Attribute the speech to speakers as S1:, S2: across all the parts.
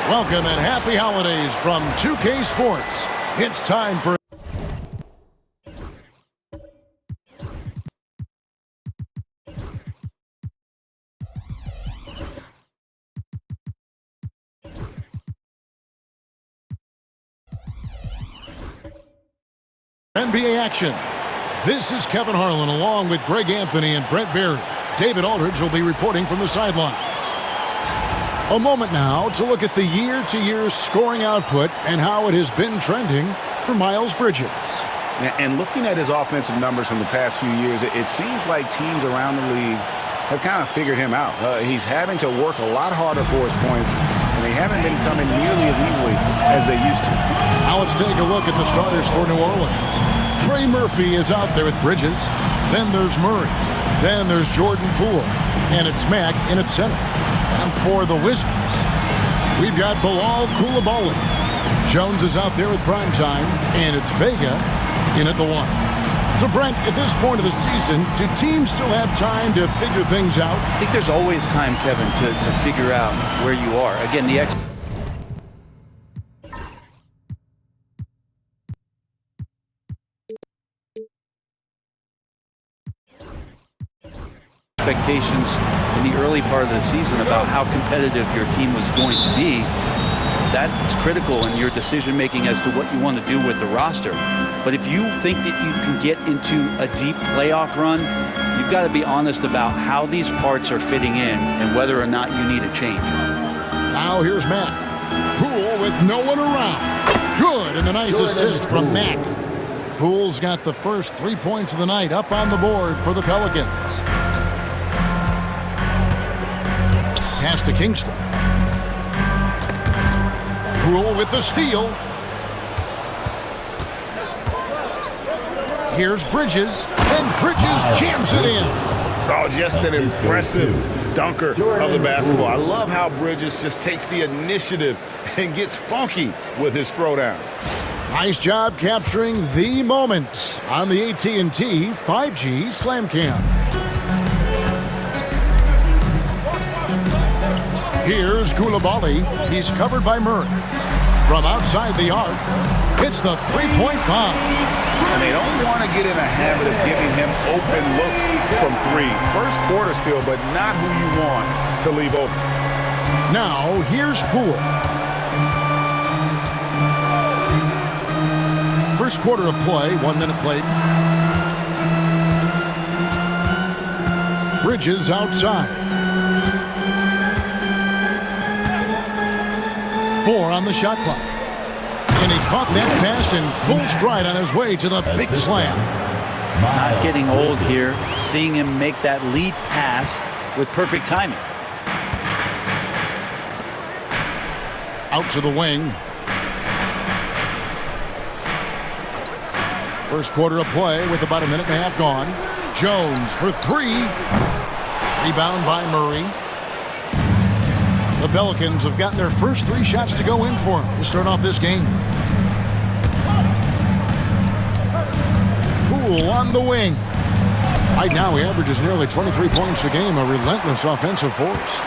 S1: Welcome and happy holidays from 2K Sports. It's time for NBA action. This is Kevin Harlan along with Greg Anthony and Brent Barry. David Aldridge will be reporting from the sidelines. A moment now to look at the year-to-year scoring output and how it has been trending for Miles Bridges.
S2: And looking at his offensive numbers from the past few years, it seems like teams around the league have kind of figured him out. He's having to work a lot harder for his points, and they haven't been coming nearly as easily as they used to.
S1: Now let's take a look at the starters for New Orleans. Trey Murphy is out there with Bridges. Then there's Murray. Then there's Jordan Poole. And it's Mack in at center. And for the Wizards, we've got Bilal Coulibaly. Jones is out there with primetime, and it's Vega in at the 1. So, Brent, at this point of the season, do teams still have time to figure things out?
S3: I think there's always time, Kevin, to figure out where you are. Again, the expectations in the early part of the season about how competitive your team was going to be. That's critical in your decision making as to what you want to do with the roster. But if you think that you can get into a deep playoff run, you've got to be honest about how these parts are fitting in and whether or not you need a change.
S1: Now here's Mack. Poole with no one around. Good, and a nice assist from Mack. Poole's got the first 3 points of the night up on the board for the Pelicans. Pass to Kingston. Poole with the steal. Here's Bridges, and Bridges jams it in.
S2: Oh, just an impressive dunker of the basketball. I love how Bridges just takes the initiative and gets funky with his throwdowns.
S1: Nice job capturing the moment on the AT&T 5G Slam Cam. Here's Coulibaly. He's covered by Murray. From outside the arc, it's the three-point bomb.
S2: And they don't want to get in a habit of giving him open looks from three. First quarter still, but not who you want to leave open.
S1: Now, here's Poole. First quarter of play, 1 minute played. Bridges outside. 4 on the shot clock. And he caught that pass in full stride on his way to the big slam.
S3: Not getting old here, seeing him make that lead pass with perfect timing.
S1: Out to the wing. First quarter of play with about 1.5 minutes gone. Jones for 3. Rebound by Murray. The Pelicans have gotten their first 3 shots to go in for him to start off this game. Poole on the wing. Right now he averages nearly 23 points a game, a relentless offensive force.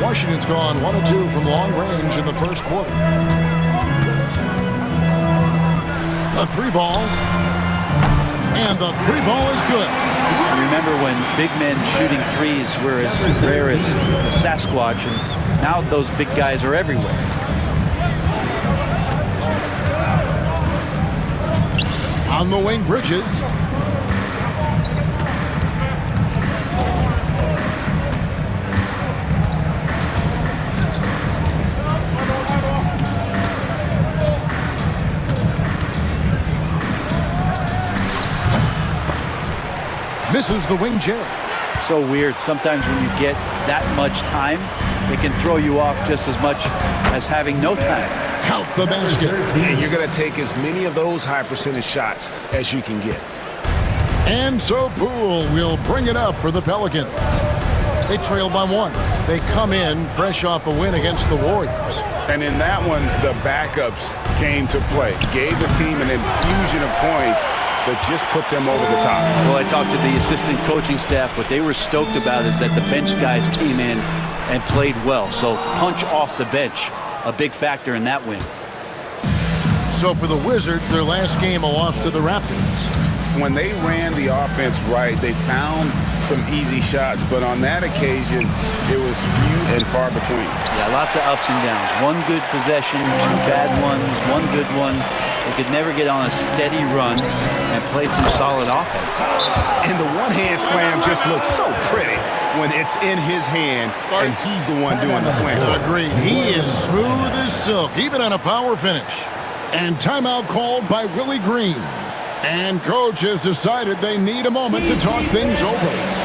S1: Washington's gone 1 of 2 from long range in the first quarter. The 3 ball. And the 3 ball is good.
S3: Remember when big men shooting threes were as rare as Sasquatch, and now those big guys are everywhere.
S1: On the wing, Bridges. Misses the wing Jerry.
S3: So weird. Sometimes when you get that much time, it can throw you off just as much as having no time.
S1: Count the basket.
S2: And you're going to take as many of those high percentage shots as you can get.
S1: And so Poole will bring it up for the Pelicans. They trail by 1. They come in fresh off a win against the Warriors.
S2: And in that one, the backups came to play. Gave the team an infusion of points that just put them over the top.
S3: Well, I talked to the assistant coaching staff. What they were stoked about is that the bench guys came in and played well. So punch off the bench, a big factor in that win.
S1: So for the Wizards, their last game a loss to the Raptors.
S2: When they ran the offense right, they found some easy shots, but on that occasion, it was few and far between.
S3: Yeah, lots of ups and downs. One good possession, two bad ones, one good one. They could never get on a steady run and play some solid offense.
S2: And the one-hand slam just looks so pretty when it's in his hand and he's the one doing the slam.
S1: Agreed. He is smooth as silk, even on a power finish. And timeout called by Willie Green. And coach has decided they need a moment to talk things over.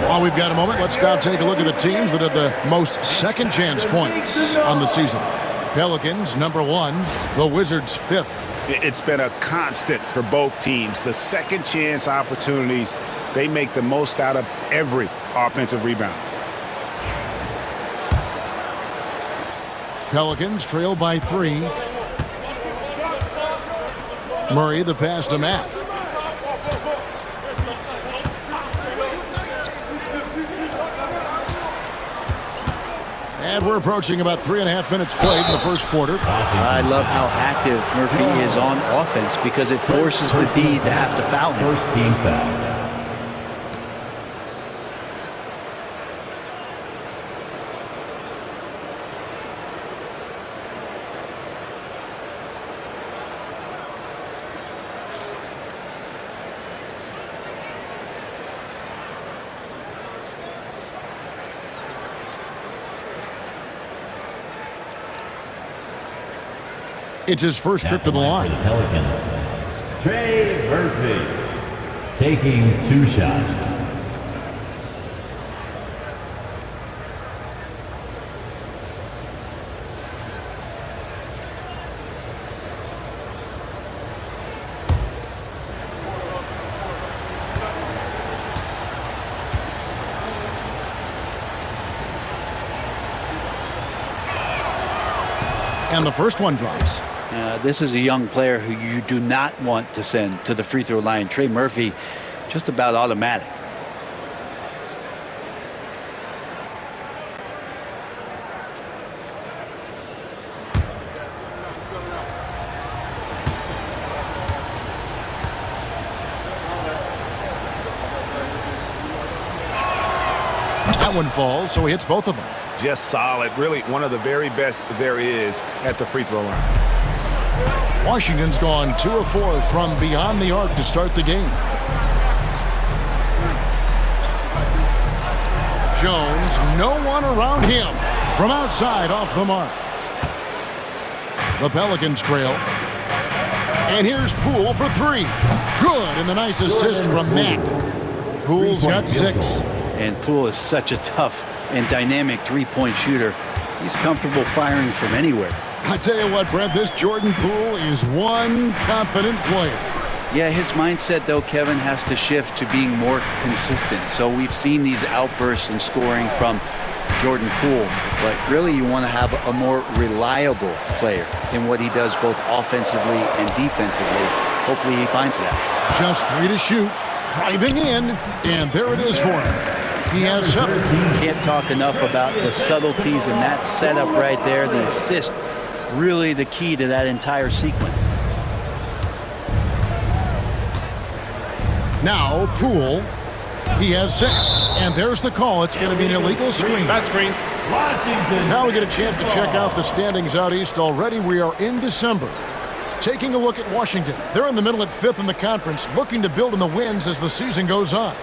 S1: While we've got a moment, let's now take a look at the teams that have the most second chance points on the season. Pelicans, number 1. The Wizards, 5th.
S2: It's been a constant for both teams. The second chance opportunities, they make the most out of every offensive rebound.
S1: Pelicans trail by 3. Murray, the pass to Mack. And we're approaching about 3.5 minutes played in the first quarter.
S3: I love how active Murphy is on offense because it forces the D to have to foul him.
S4: First team foul.
S1: It's his first trip to the line.
S4: Pelicans. Trey Murphy taking 2 shots.
S1: And the first one drops.
S3: This is a young player who you do not want to send to the free throw line. Trey Murphy, just about automatic.
S1: That one falls, so he hits both of them.
S2: Just solid. Really one of the very best there is at the free throw line.
S1: Washington's gone 2 of 4 from beyond the arc to start the game. Jones, no one around him. From outside, off the mark. The Pelicans trail. And here's Poole for 3. Good, and the nice assist from Mack. Poole's got 6.
S3: And Poole is such a tough and dynamic three-point shooter. He's comfortable firing from anywhere.
S1: I tell you what, Brent, this Jordan Poole is one confident player.
S3: Yeah, his mindset, though, Kevin, has to shift to being more consistent. So we've seen these outbursts in scoring from Jordan Poole, but really you want to have a more reliable player in what he does both offensively and defensively. Hopefully he finds that.
S1: Just 3 to shoot, driving in, and there it is for him. He has 7.
S3: Can't talk enough about the subtleties in that setup right there. The assist, really the key to that entire sequence.
S1: Now Poole, he has 6, and there's the call. It's going to be an illegal screen.
S2: That's screen.
S4: Washington.
S1: Now we get a chance to check out the standings out east. Already we are in December. Taking a look at Washington. They're in the middle at 5th in the conference, looking to build in the wins as the season goes on.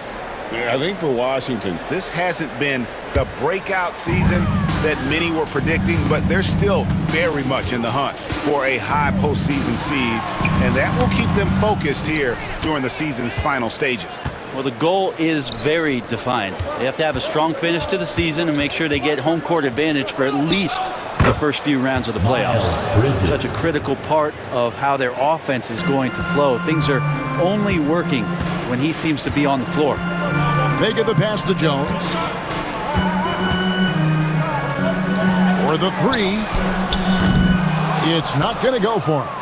S2: Yeah, I think for Washington, this hasn't been the breakout season that many were predicting, but they're still very much in the hunt for a high postseason seed, and that will keep them focused here during the season's final stages.
S3: Well, the goal is very defined. They have to have a strong finish to the season and make sure they get home court advantage for at least the first few rounds of the playoffs. Such a critical part of how their offense is going to flow. Things are only working when he seems to be on the floor.
S1: They get the pass to Jones. For the 3. It's not going to go for him.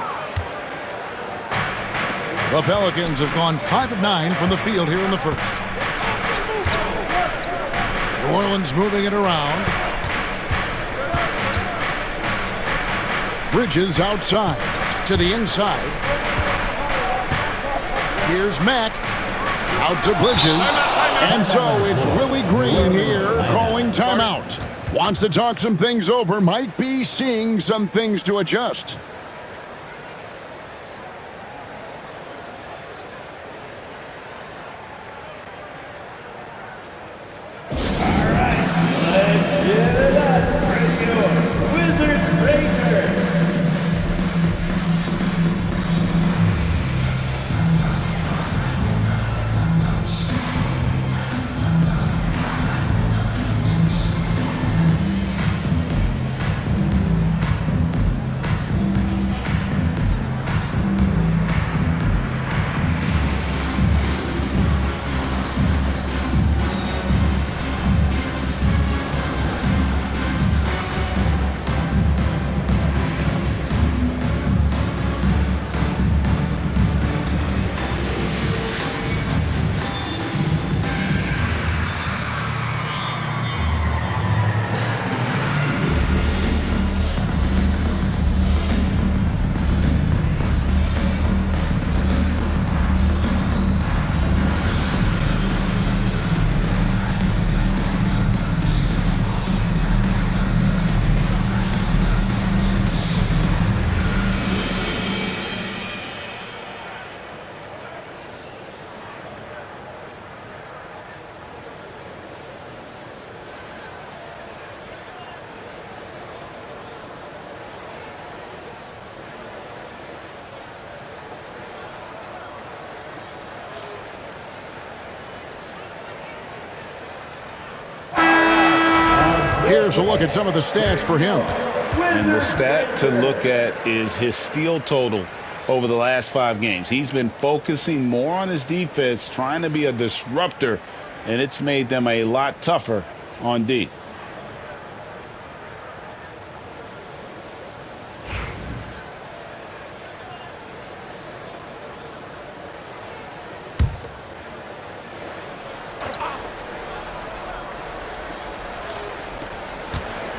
S1: The Pelicans have gone 5 of 9 from the field here in the first. New Orleans moving it around. Bridges outside to the inside. Here's Mack. Out to Bridges. And so it's Willie Green here calling timeout. Wants to talk some things over. Might be seeing some things to adjust. Here's a look at some of the stats for him.
S2: And the stat to look at is his steal total over the last 5 games. He's been focusing more on his defense, trying to be a disruptor, and it's made them a lot tougher on D.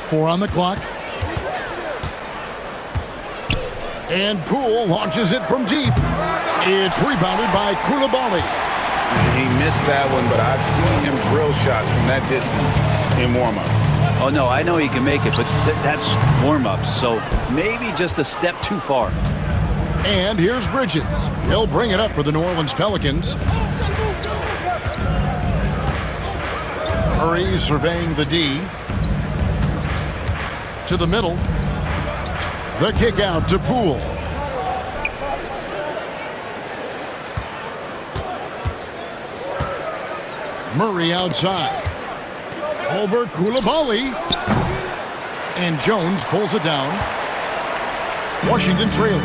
S1: Four on the clock. And Poole launches it from deep. It's rebounded by Coulibaly.
S2: He missed that one, but I've seen him drill shots from that distance in warm-ups.
S3: Oh, no, I know he can make it, but that's warm-ups, so maybe just a step too far.
S1: And here's Bridges. He'll bring it up for the New Orleans Pelicans. Murray surveying the D. To the middle. The kick out to Poole. Murray outside. Over Coulibaly. And Jones pulls it down. Washington trailing.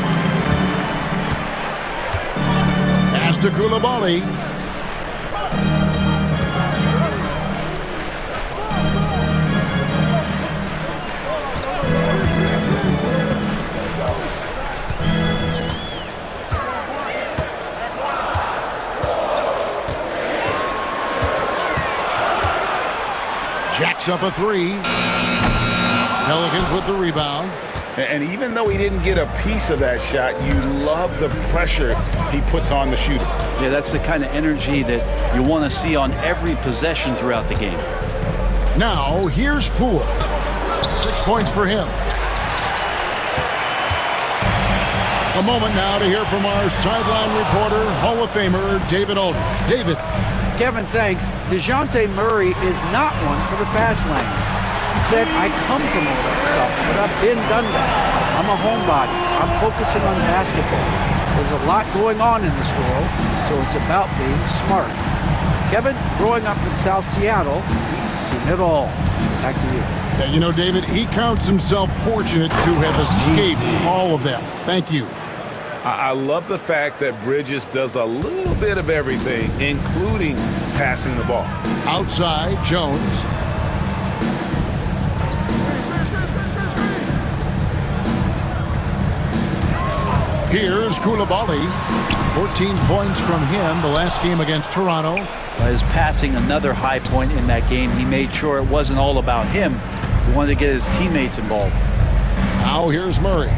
S1: Pass to Coulibaly. Jacks up a three. Pelicans with the rebound.
S2: And even though he didn't get a piece of that shot, you love the pressure he puts on the shooter.
S3: Yeah, that's the kind of energy that you want to see on every possession throughout the game.
S1: Now, here's Poole. 6 points for him. A moment now to hear from our sideline reporter, Hall of Famer David Aldridge. David.
S5: Kevin, thanks. DeJounte Murray is not one for the fast lane. He said, I come from all that stuff, but I've been done that. I'm a homebody. I'm focusing on basketball. There's a lot going on in this world, so it's about being smart. Kevin, growing up in South Seattle, he's seen it all. Back to you.
S1: Yeah, you know, David, he counts himself fortunate to have escaped all of that. Thank you.
S2: I love the fact that Bridges does a little bit of everything, including passing the ball.
S1: Outside, Jones. Here's Coulibaly. 14 points from him the last game against Toronto.
S3: His passing, another high point in that game. He made sure it wasn't all about him. He wanted to get his teammates involved.
S1: Now here's Murray.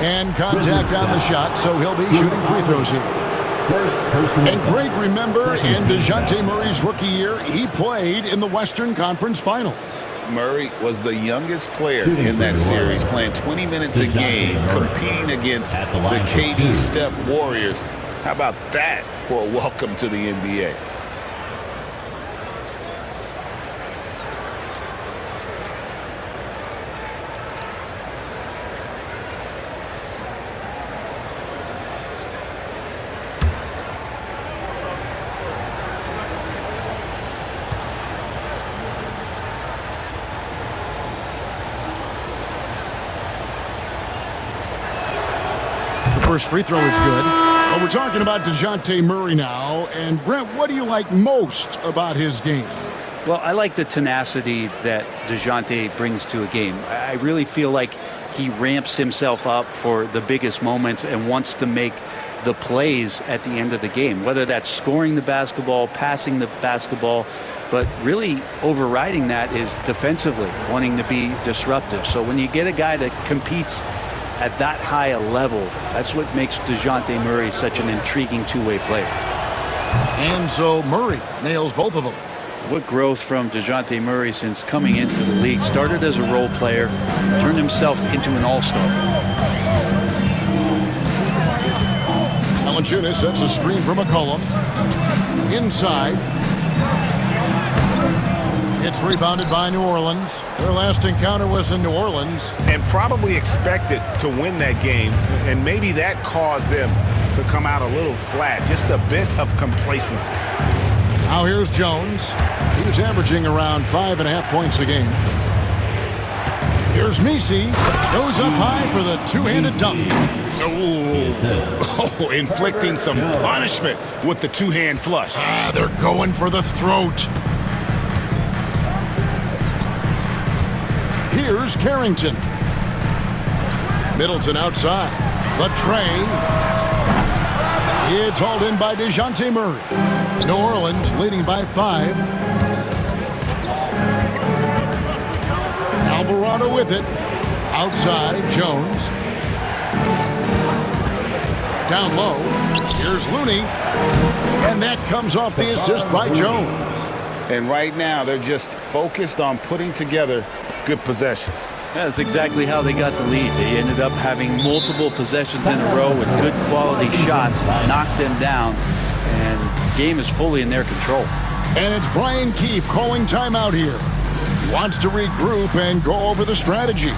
S1: And contact on the shot, so he'll be shooting free throws here. And Greg, remember, in DeJounte Murray's rookie year, he played in the Western Conference Finals.
S2: Murray was the youngest player in that series, playing 20 minutes a game, competing against the KD Steph Warriors. How about that for a welcome to the NBA?
S1: First free throw is good. But we're talking about DeJounte Murray now. And Brent, what do you like most about his game?
S3: Well, I like the tenacity that DeJounte brings to a game. I really feel like he ramps himself up for the biggest moments and wants to make the plays at the end of the game, whether that's scoring the basketball, passing the basketball, but really overriding that is defensively, wanting to be disruptive. So when you get a guy that competes at that high a level, that's what makes DeJounte Murray such an intriguing two-way player.
S1: And so Murray nails both of them.
S3: What growth from DeJounte Murray since coming into the league. Started as a role player, turned himself into an all-star.
S1: Valanciunas sets a screen from McCollum. Inside. It's rebounded by New Orleans. Their last encounter was in New Orleans.
S2: And probably expected to win that game, and maybe that caused them to come out a little flat, just a bit of complacency.
S1: Now here's Jones. He was averaging around 5.5 points a game. Here's Messi. Goes up high for the two-handed dunk.
S2: Oh, inflicting some punishment with the two-hand flush.
S1: They're going for the throat. Here's Carrington. Middleton outside. The tray. It's hauled in by DeJounte Murray. New Orleans leading by 5. Alvarado with it. Outside, Jones. Down low. Here's Looney. And that comes off the assist by Jones.
S2: And right now, they're just focused on putting together good possessions.
S3: That's exactly how they got the lead. They ended up having multiple possessions in a row with good quality shots, knocked them down, and the game is fully in their control.
S1: And it's Brian Keefe calling timeout here. He wants to regroup and go over the strategy.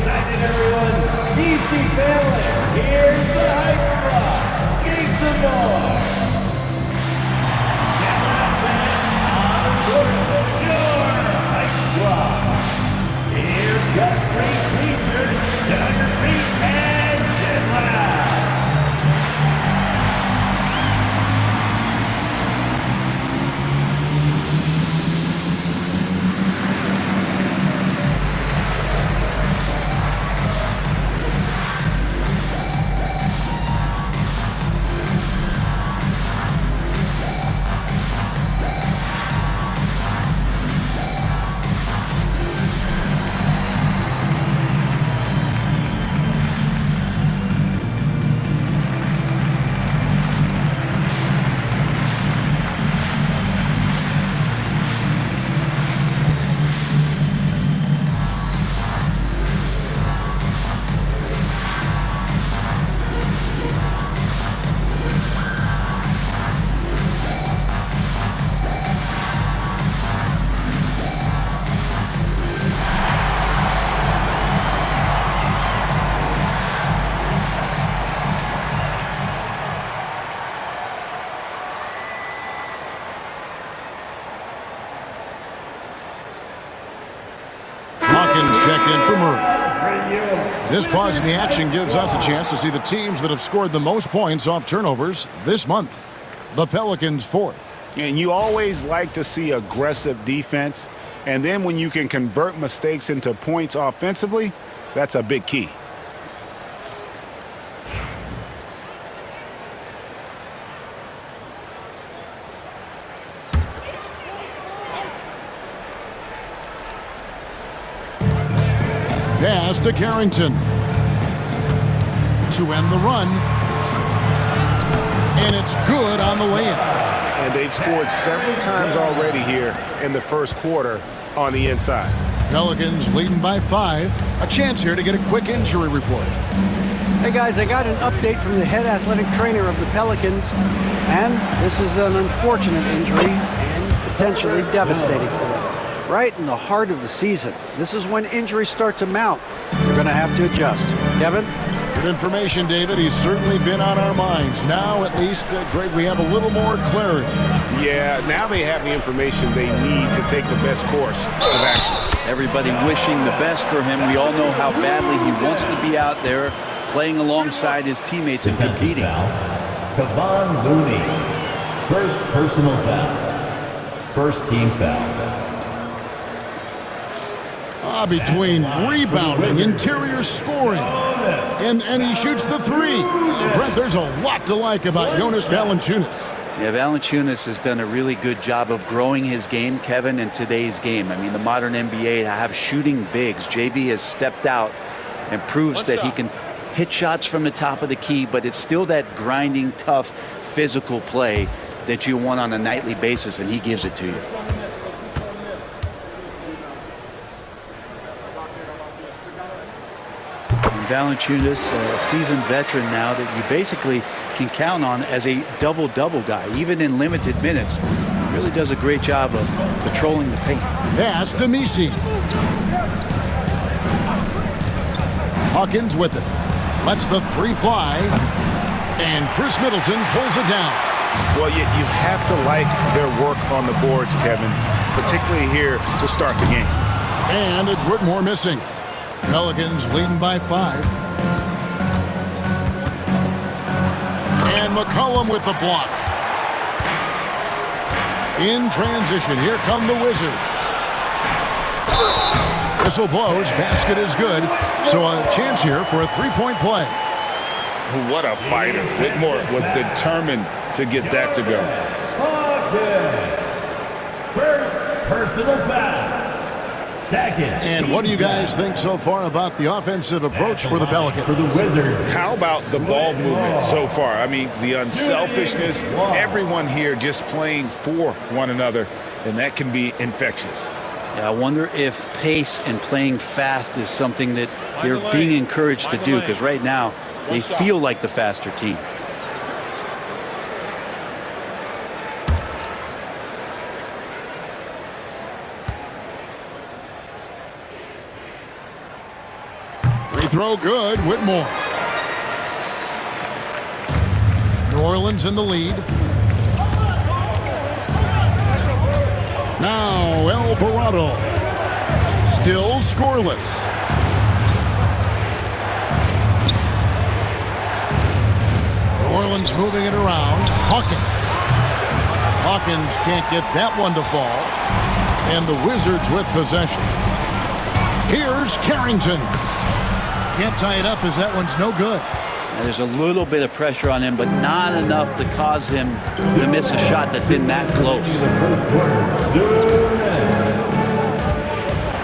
S4: excited, everyone. DC family, here's the Hype Squad. Make some noise. Camera fans on the court, your Hype Squad. Here's the great features. Get on your feet and get loud.
S1: Hawkins checked in for Murray. This pause in the action gives us a chance to see the teams that have scored the most points off turnovers this month. The Pelicans fourth.
S2: And you always like to see aggressive defense. And then when you can convert mistakes into points offensively, that's a big key.
S1: Pass to Carrington to end the run, and it's good on the way in.
S2: And they've scored several times already here in the first quarter on the inside.
S1: Pelicans leading by 5. A chance here to get a quick injury report.
S5: Hey guys, I got an update from the head athletic trainer of the Pelicans, and this is an unfortunate injury and potentially devastating for them. Right in the heart of the season. This is when injuries start to mount. We're going to have to adjust. Kevin?
S1: Good information, David. He's certainly been on our minds. Now, at least, Greg, we have a little more clarity.
S2: Yeah, now they have the information they need to take the best course of action.
S3: Everybody wishing the best for him. We all know how badly he wants to be out there playing alongside his teammates and competing.
S4: Kevon Looney. First personal foul. First team foul.
S1: Between rebounding, interior scoring, and he shoots the 3. Brent, there's a lot to like about Jonas Valanciunas.
S3: Yeah, Valanciunas has done a really good job of growing his game, Kevin, in today's game. I mean, the modern NBA have shooting bigs. JV has stepped out and proves that he can hit shots from the top of the key, but it's still that grinding, tough, physical play that you want on a nightly basis, and he gives it to you. Valanciunas, a seasoned veteran now that you basically can count on as a double-double guy, even in limited minutes. He really does a great job of patrolling the paint.
S1: Pass to Misi. Hawkins with it. Lets the 3 fly. And Chris Middleton pulls it down.
S2: Well, you have to like their work on the boards, Kevin, particularly here to start the game.
S1: And it's Whitmore missing. Pelicans leading by 5. And McCollum with the block. In transition, here come the Wizards. Whistle blows, basket is good. So a chance here for a 3-point play.
S2: What a fighter. Whitmore was determined to get that to go.
S4: First personal foul. Second.
S1: And what do you guys think so far about the offensive approach for the Pelicans?
S4: For the Wizards.
S2: How about the ball movement so far? I mean, the unselfishness, everyone here just playing for one another, and that can be infectious.
S3: Yeah, I wonder if pace and playing fast is something that they're being encouraged to do, because right now they feel like the faster team.
S1: Free throw good. Whitmore. New Orleans in the lead. Now Alvarado. Still scoreless. New Orleans moving it around. Hawkins. Hawkins can't get that one to fall. And the Wizards with possession. Here's Carrington. Can't tie it up as that one's no good.
S3: And there's a little bit of pressure on him, but not enough to cause him to miss a shot that's in that close.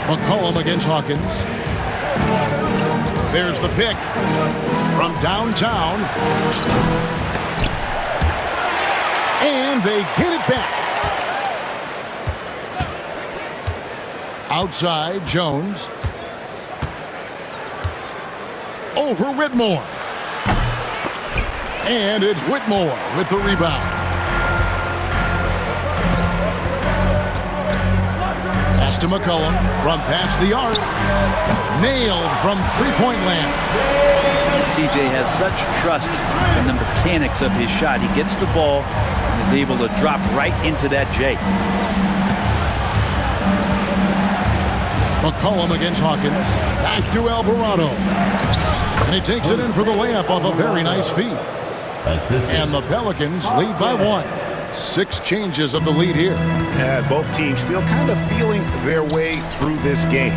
S1: McCollum against Hawkins. There's the pick from downtown. And they get it back. Outside, Jones. Over Whitmore. And it's Whitmore with the rebound. Pass to McCollum from past the arc. Nailed from three-point land.
S3: CJ has such trust in the mechanics of his shot. He gets the ball and is able to drop right into that J.
S1: McCollum against Hawkins. Back to Alvarado. And he takes it in for the layup off a very nice feed. And the Pelicans lead by 1. 6 changes of the lead here.
S2: Yeah, both teams still kind of feeling their way through this game.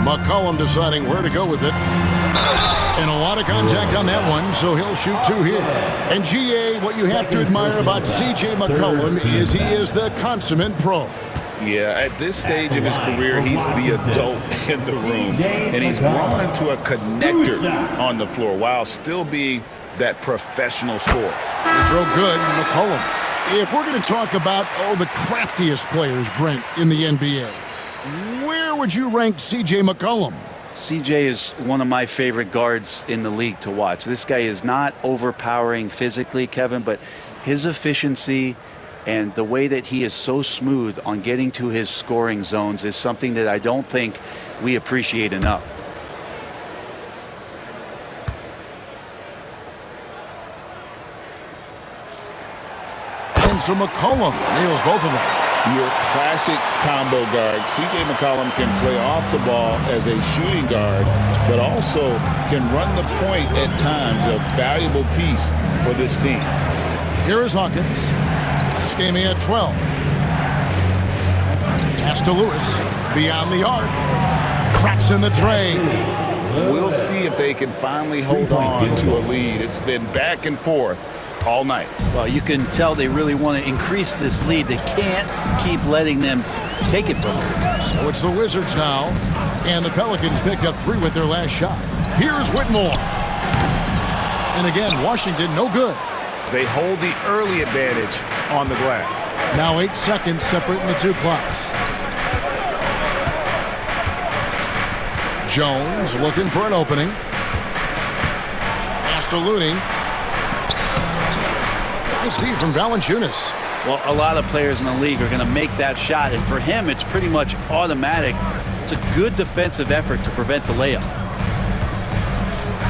S1: McCollum deciding where to go with it. And a lot of contact on that one, so he'll shoot 2 here. And GA, what you have to admire about C.J. McCollum is he is the consummate pro.
S2: Yeah, at this stage of his career, he's the adult in the room. And he's grown into a connector on the floor while still being that professional scorer.
S1: They throw good, McCollum. If we're going to talk about, the craftiest players, Brent, in the NBA, where would you rank C.J. McCollum?
S3: CJ is one of my favorite guards in the league to watch. This guy is not overpowering physically, Kevin, but his efficiency and the way that he is so smooth on getting to his scoring zones is something that I don't think we appreciate enough.
S1: And so McCollum nails both of them.
S2: Your classic combo guard. C.J. McCollum can play off the ball as a shooting guard, but also can run the point at times, a valuable piece for this team.
S1: Here is Hawkins. This game he had 12. Pass to Lewis. Beyond the arc. Cracks in the tray.
S2: We'll see if they can finally hold on to a lead. It's been back and forth all night.
S3: Well, you can tell they really want to increase this lead. They can't keep letting them take it from them.
S1: So it's the Wizards now. And the Pelicans picked up 3 with their last shot. Here's Whitmore. And again, Washington no good.
S2: They hold the early advantage on the glass.
S1: Now 8 seconds separating the 2 clocks. Jones looking for an opening. Pass to Looney. Nice lead from Valanciunas.
S3: Well, a lot of players in the league are going to make that shot, and for him, it's pretty much automatic. It's a good defensive effort to prevent the layup.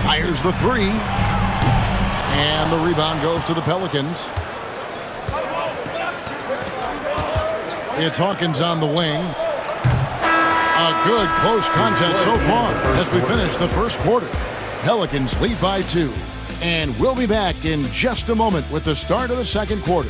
S1: Fires the 3. And the rebound goes to the Pelicans. It's Hawkins on the wing. A good close contest so far as we finish the first quarter. Pelicans lead by 2. And we'll be back in just a moment with the start of the second quarter.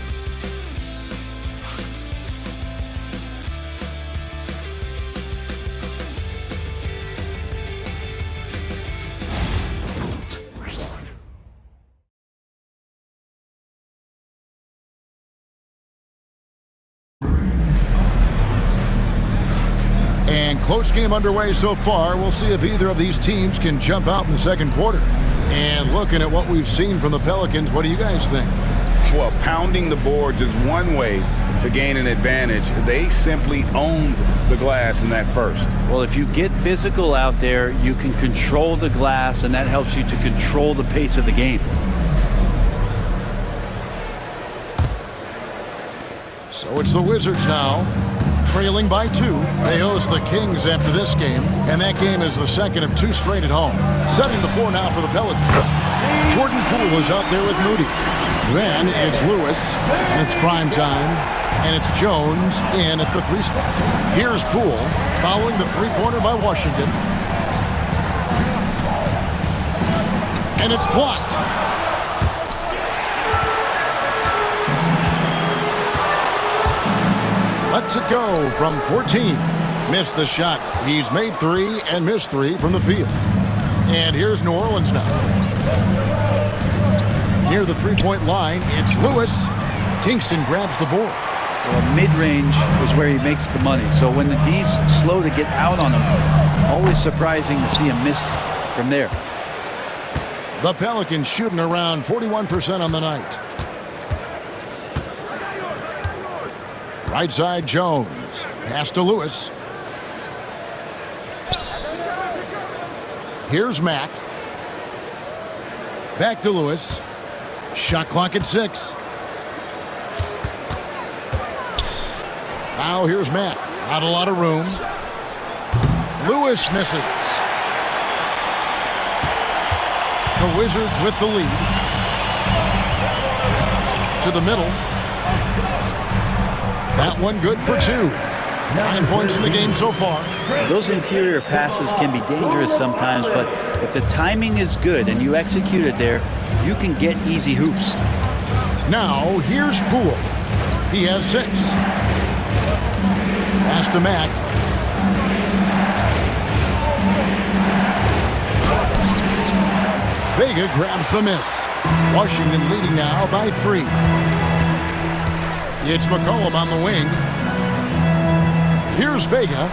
S1: And close game underway so far. We'll see if either of these teams can jump out in the second quarter. And looking at what we've seen from the Pelicans, what do you guys think?
S2: Well, pounding the boards is one way to gain an advantage. They simply owned the glass in that first.
S3: Well, if you get physical out there, you can control the glass, and that helps you to control the pace of the game.
S1: So it's the Wizards now, trailing by 2. They host the Kings after this game, and that game is the second of 2 straight at home. Setting the floor now for the Pelicans. Jordan Poole is out there with Moody. Then it's Lewis, and it's prime time, and it's Jones in at the 3 spot. Here's Poole following the three-pointer by Washington. And it's blocked. Lets it go from 14. Missed the shot. He's made 3 and missed 3 from the field. And here's New Orleans now. Near the three-point line, it's Lewis. Kingston grabs the board.
S3: Well, mid-range is where he makes the money. So when the D's slow to get out on him, always surprising to see him miss from there.
S1: The Pelicans shooting around 41% on the night. Right side, Jones. Pass to Lewis. Here's Mack. Back to Lewis. Shot clock at 6. Now here's Mack. Not a lot of room. Lewis misses. The Wizards with the lead. To the middle. That one good for 2. 9 points in the game so far.
S3: Those interior passes can be dangerous sometimes, but if the timing is good and you execute it there, you can get easy hoops.
S1: Now, here's Poole. He has 6. Pass to Mack. Vega grabs the miss. Washington leading now by 3. It's McCollum on the wing. Here's Vega.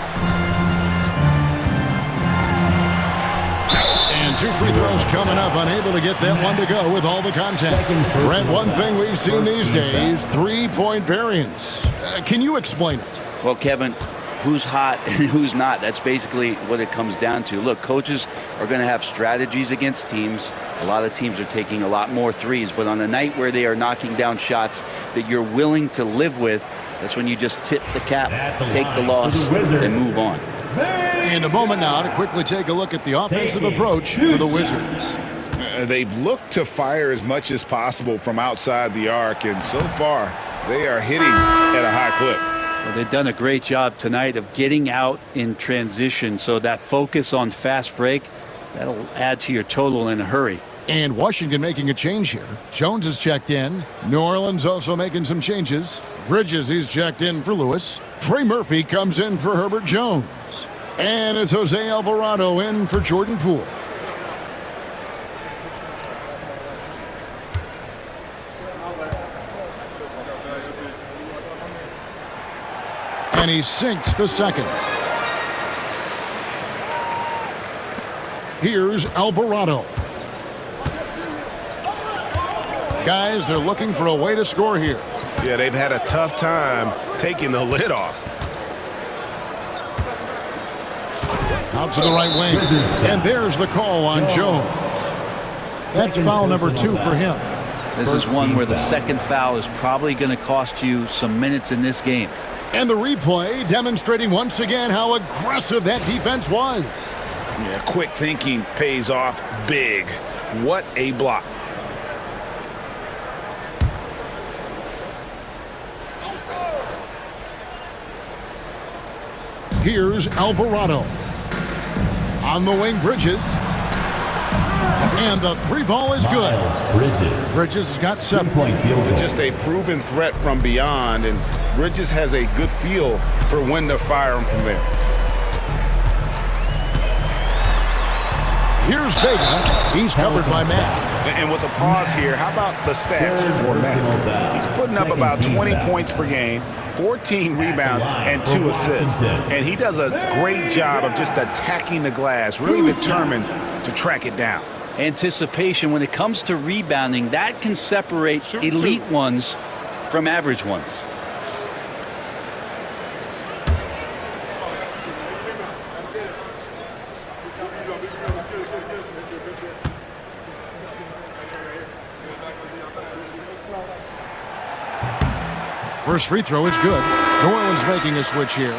S1: And 2 free throws coming up. Unable to get that one to go with all the contact. Brent, one thing we've seen these days, 3-point variance. Can you explain it?
S3: Well, Kevin, who's hot and who's not? That's basically what it comes down to. Look, coaches are going to have strategies against teams. A lot of teams are taking a lot more threes, but on a night where they are knocking down shots that you're willing to live with, that's when you just tip the cap, take the loss, and move on.
S1: And a moment now to quickly take a look at the offensive approach for the Wizards.
S2: They've looked to fire as much as possible from outside the arc, and so far they are hitting at a high clip.
S3: Well, they've done a great job tonight of getting out in transition, so that focus on fast break, that'll add to your total in a hurry.
S1: And Washington making a change here. Jones is checked in. New Orleans also making some changes. Bridges, he's checked in for Lewis. Trey Murphy comes in for Herbert Jones. And it's Jose Alvarado in for Jordan Poole. And he sinks the second. Here's Alvarado. Guys, they're looking for a way to score here.
S2: Yeah, they've had a tough time taking the lid off.
S1: Out to the right wing. And there's the call on Jones. That's foul number 2 for him.
S3: This is one where the second foul is probably going to cost you some minutes in this game.
S1: And the replay demonstrating once again how aggressive that defense was.
S2: Yeah, quick thinking pays off big. What a block.
S1: Here's Alvarado. On the wing, Bridges. And the 3-ball is good. Bridges has got 7.
S2: Just a proven threat from beyond, and Bridges has a good feel for when to fire him from there.
S1: Here's Vega. He's covered by Matt.
S2: And with a pause here, how about the stats for Matt? He's putting up about 20 points per game, 14 rebounds, and 2 assists. And he does a great job of just attacking the glass, really determined to track it down.
S3: Anticipation, when it comes to rebounding, that can separate elite ones from average ones.
S1: First free throw is good. New Orleans making a switch here.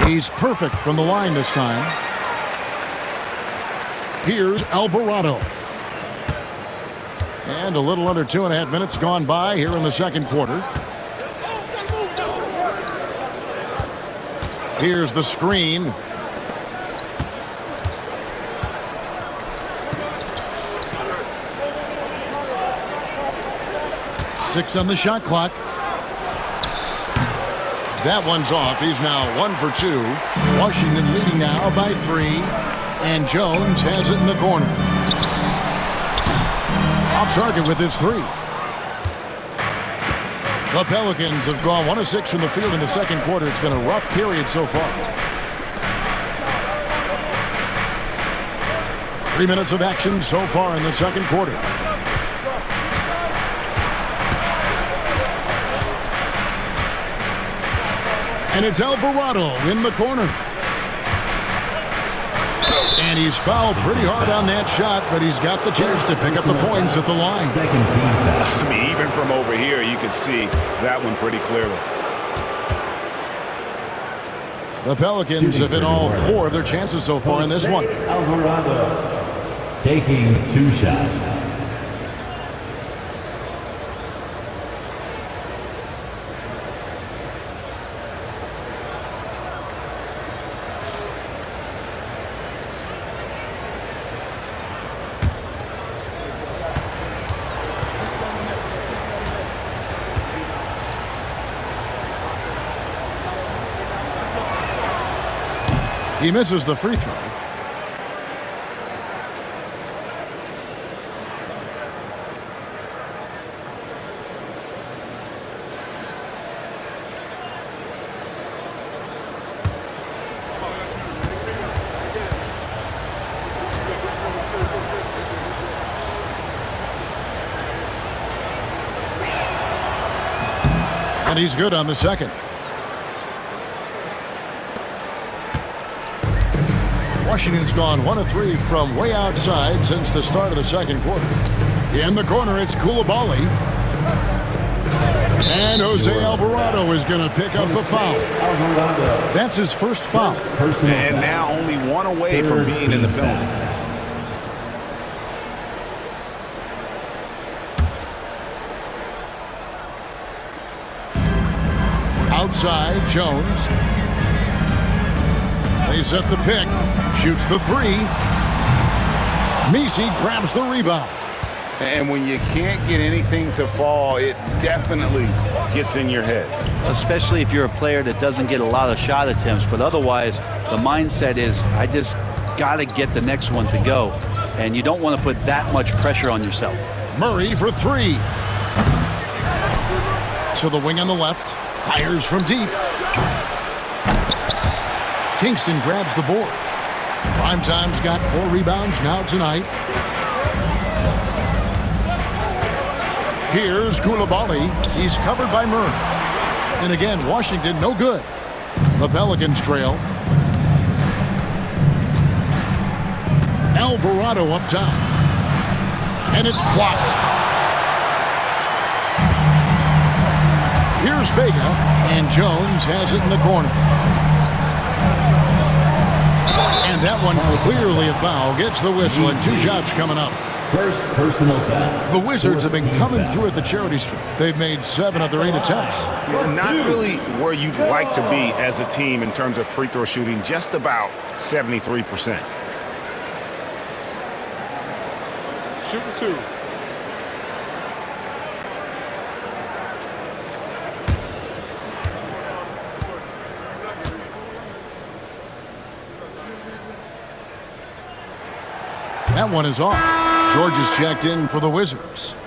S1: He's perfect from the line this time. Here's Alvarado. And a little under 2.5 minutes gone by here in the second quarter. Here's the screen. Six on the shot clock. That one's off. He's now 1 for 2. Washington leading now by 3. And Jones has it in the corner. Off target with his 3. The Pelicans have gone 1 of 6 from the field in the second quarter. It's been a rough period so far. 3 minutes of action so far in the second quarter. And it's Alvarado in the corner. And he's fouled pretty hard on that shot, but he's got the chance to pick up the points at the line.
S2: I mean, even from over here, you could see that one pretty clearly.
S1: The Pelicans have hit all 4 of their chances so far in this one.
S4: Alvarado taking 2 shots.
S1: He misses the free throw. And he's good on the second. Washington's gone 1 of 3 from way outside since the start of the second quarter. In the corner, it's Coulibaly. And Jose Alvarado is going to pick up the foul. That's his first foul.
S2: And now only 1 away from being in the penalty.
S1: Outside, Jones. They set the pick. Shoots the 3. Messi grabs the rebound.
S2: And when you can't get anything to fall, it definitely gets in your head.
S3: Especially if you're a player that doesn't get a lot of shot attempts. But otherwise, the mindset is, I just got to get the next one to go. And you don't want to put that much pressure on yourself.
S1: Murray for 3. To the wing on the left. Fires from deep. Kingston grabs the board. Primetime's got 4 rebounds now tonight. Here's Coulibaly. He's covered by Murray. And again, Washington no good. The Pelicans trail. Alvarado up top. And it's blocked. Here's Vega. And Jones has it in the corner. And that one clearly a foul. Gets the whistle and 2 shots coming up.
S4: First personal foul.
S1: The Wizards have been coming through at the charity stripe. They've made 7 of their 8 attempts.
S2: Not really where you'd like to be as a team in terms of free throw shooting, just about 73%.
S6: Shooting 2.
S1: That one is off. George is checked in for the Wizards.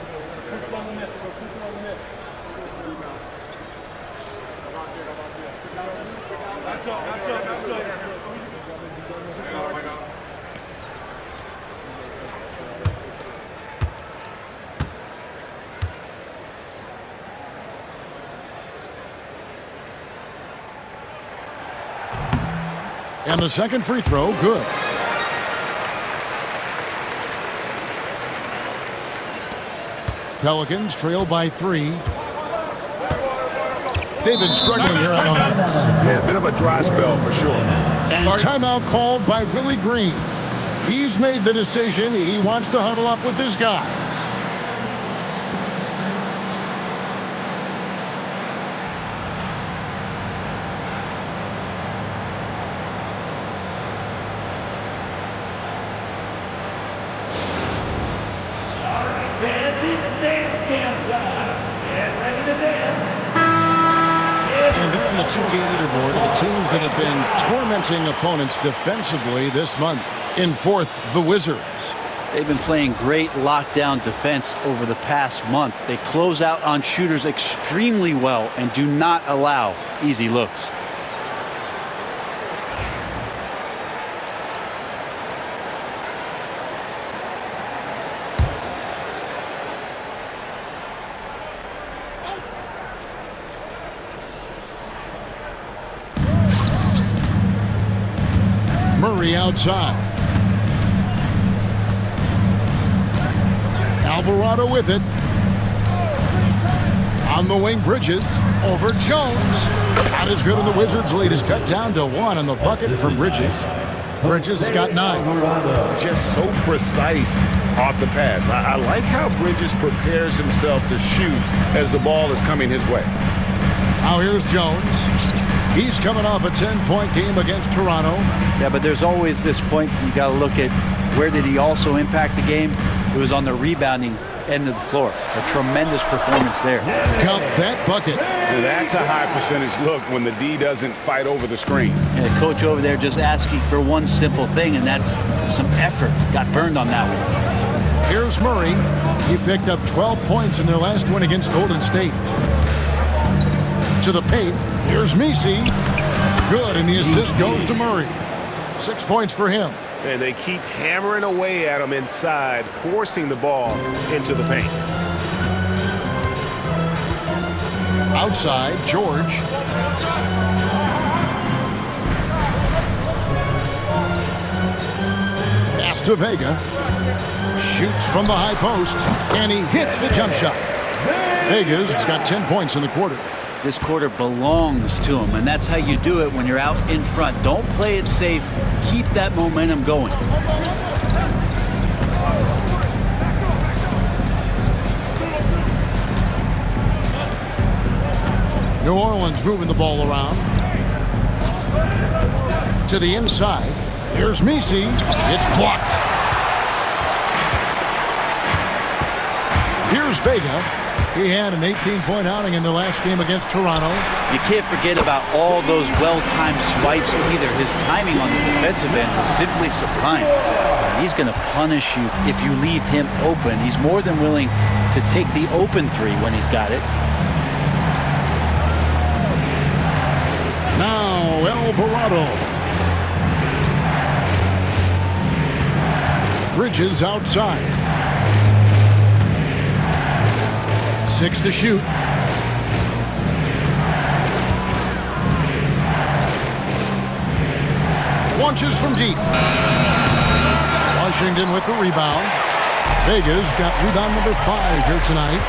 S1: And the second free throw, good. Pelicans trail by 3. They've been struggling here on offense.
S2: Yeah, a bit of a dry spell for sure.
S1: Timeout called by Willie Green. He's made the decision. He wants to huddle up with his guy.
S4: Fans, it's dance camp time. Get ready to dance.
S1: And they're on the 2K leaderboard of the teams that have been tormenting opponents defensively this month. In fourth, the Wizards.
S3: They've been playing great lockdown defense over the past month. They close out on shooters extremely well and do not allow easy looks.
S1: Murray outside. Alvarado with it. On the wing, Bridges. Over Jones. Shot is good, and the Wizards' lead is cut down to 1 on the bucket from Bridges. Bridges has got 9.
S2: Just so precise off the pass. I like how Bridges prepares himself to shoot as the ball is coming his way.
S1: Now here's Jones. He's coming off a 10-point game against Toronto.
S3: Yeah, but there's always this point you got to look at where did he also impact the game? It was on the rebounding end of the floor. A tremendous performance there.
S1: Count that bucket.
S2: That's a high percentage look when the D doesn't fight over the screen.
S3: And the coach over there just asking for one simple thing, and that's some effort. Got burned on that one.
S1: Here's Murray. He picked up 12 points in their last win against Golden State. To the paint. Here's Messi. Good, and the assist goes to Murray. 6 points for him.
S2: And they keep hammering away at him inside, forcing the ball into the paint.
S1: Outside, George. Pass to Vega. Shoots from the high post, and he hits the jump shot. Vega's got 10 points in the quarter.
S3: This quarter belongs to him, and that's how you do it when you're out in front. Don't play it safe. Keep that momentum going.
S1: New Orleans moving the ball around. To the inside. Here's Messi. It's blocked. Here's Vega. He had an 18-point outing in their last game against Toronto.
S3: You can't forget about all those well-timed swipes either. His timing on the defensive end was simply sublime. He's going to punish you if you leave him open. He's more than willing to take the open three when he's got it.
S1: Now Alvarado. Bridges outside. 6 to shoot. Launches from deep. Washington with the rebound. Vega's got rebound number 5 here tonight.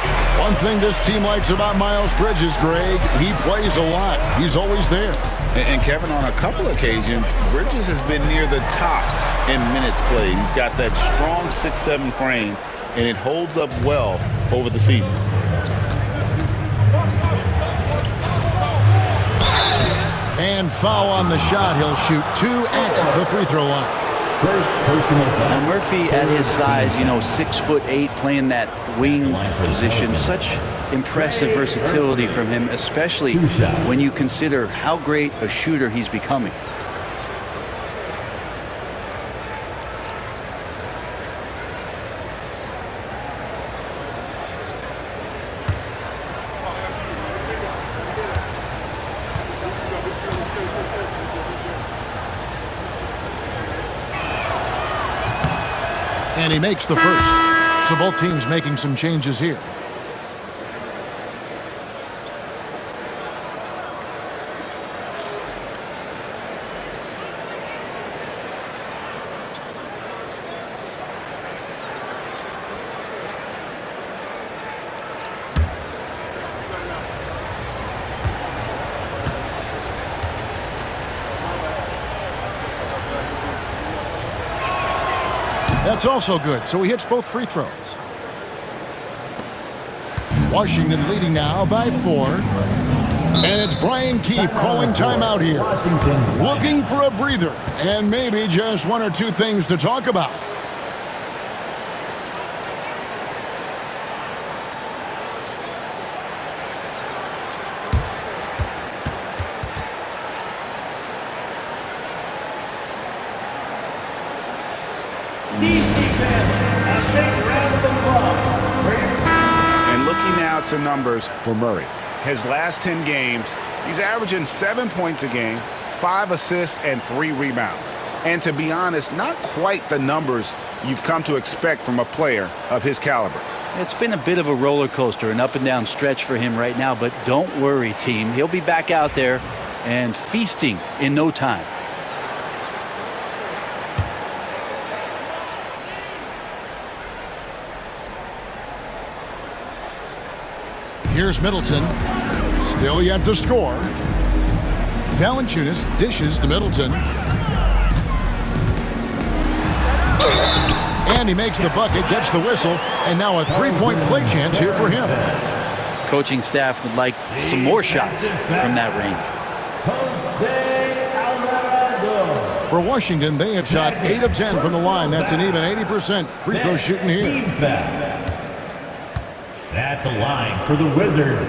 S1: One thing this team likes about Miles Bridges, Greg, he plays a lot. He's always there.
S2: And Kevin, on a couple occasions, Bridges has been near the top in minutes played. He's got that strong 6'7" frame, and it holds up well over the season.
S1: And foul on the shot. He'll shoot 2 at the free throw line.
S7: First personal foul.
S3: Now Murphy at his size, 6'8", playing that wing position, such impressive versatility from him, especially when you consider how great a shooter he's becoming.
S1: And he makes the first. So both teams making some changes here. That's also good, so he hits both free throws. Washington leading now by 4. And it's Brian Keefe calling timeout here. Looking for a breather and maybe just one or two things to talk about.
S2: And looking now at some numbers for Murray. His last 10 games, he's averaging 7 points a game, 5 assists, and 3 rebounds. And to be honest, not quite the numbers you've come to expect from a player of his caliber.
S3: It's been a bit of a roller coaster, an up and down stretch for him right now, but don't worry, team. He'll be back out there and feasting in no time.
S1: Here's Middleton. Still yet to score. Valanciunas dishes to Middleton. And he makes the bucket, gets the whistle, and now a three-point play chance here for him.
S3: Coaching staff would like some more shots from that range.
S1: For Washington, they have shot 8 of 10 from the line. That's an even 80% free throw shooting here.
S7: At the line for the Wizards,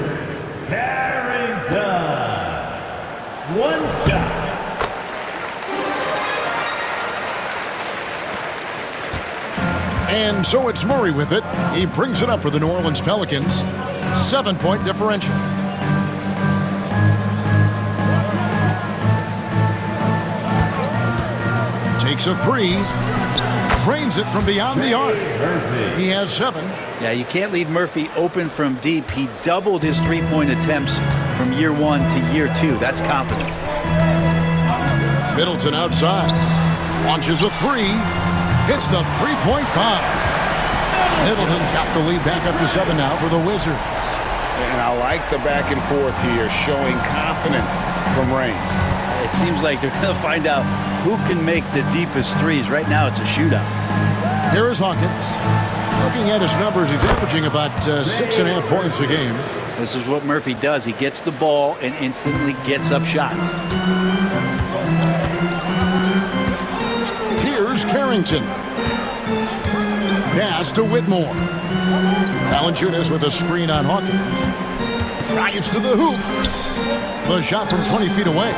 S7: Carrington. One shot.
S1: And so it's Murray with it. He brings it up for the New Orleans Pelicans. 7-point differential. Takes a 3. Drains it from beyond the arc. He has 7.
S3: Yeah, you can't leave Murphy open from deep. He doubled his three-point attempts from year 1 to year 2. That's confidence.
S1: Middleton outside. Launches a 3. Hits the three-point bomb. Middleton's got the lead back up to 7 now for the Wizards.
S2: And I like the back and forth here, showing confidence from Rain.
S3: It seems like they're going to find out who can make the deepest threes. Right now, it's a shootout.
S1: Here is Hawkins. Looking at his numbers, he's averaging about 6.5 points a game.
S3: This is what Murphy does. He gets the ball and instantly gets up shots.
S1: Here's Carrington. Pass to Whitmore. Valanciunas with a screen on Hawkins. Drives to the hoop. The shot from 20 feet away.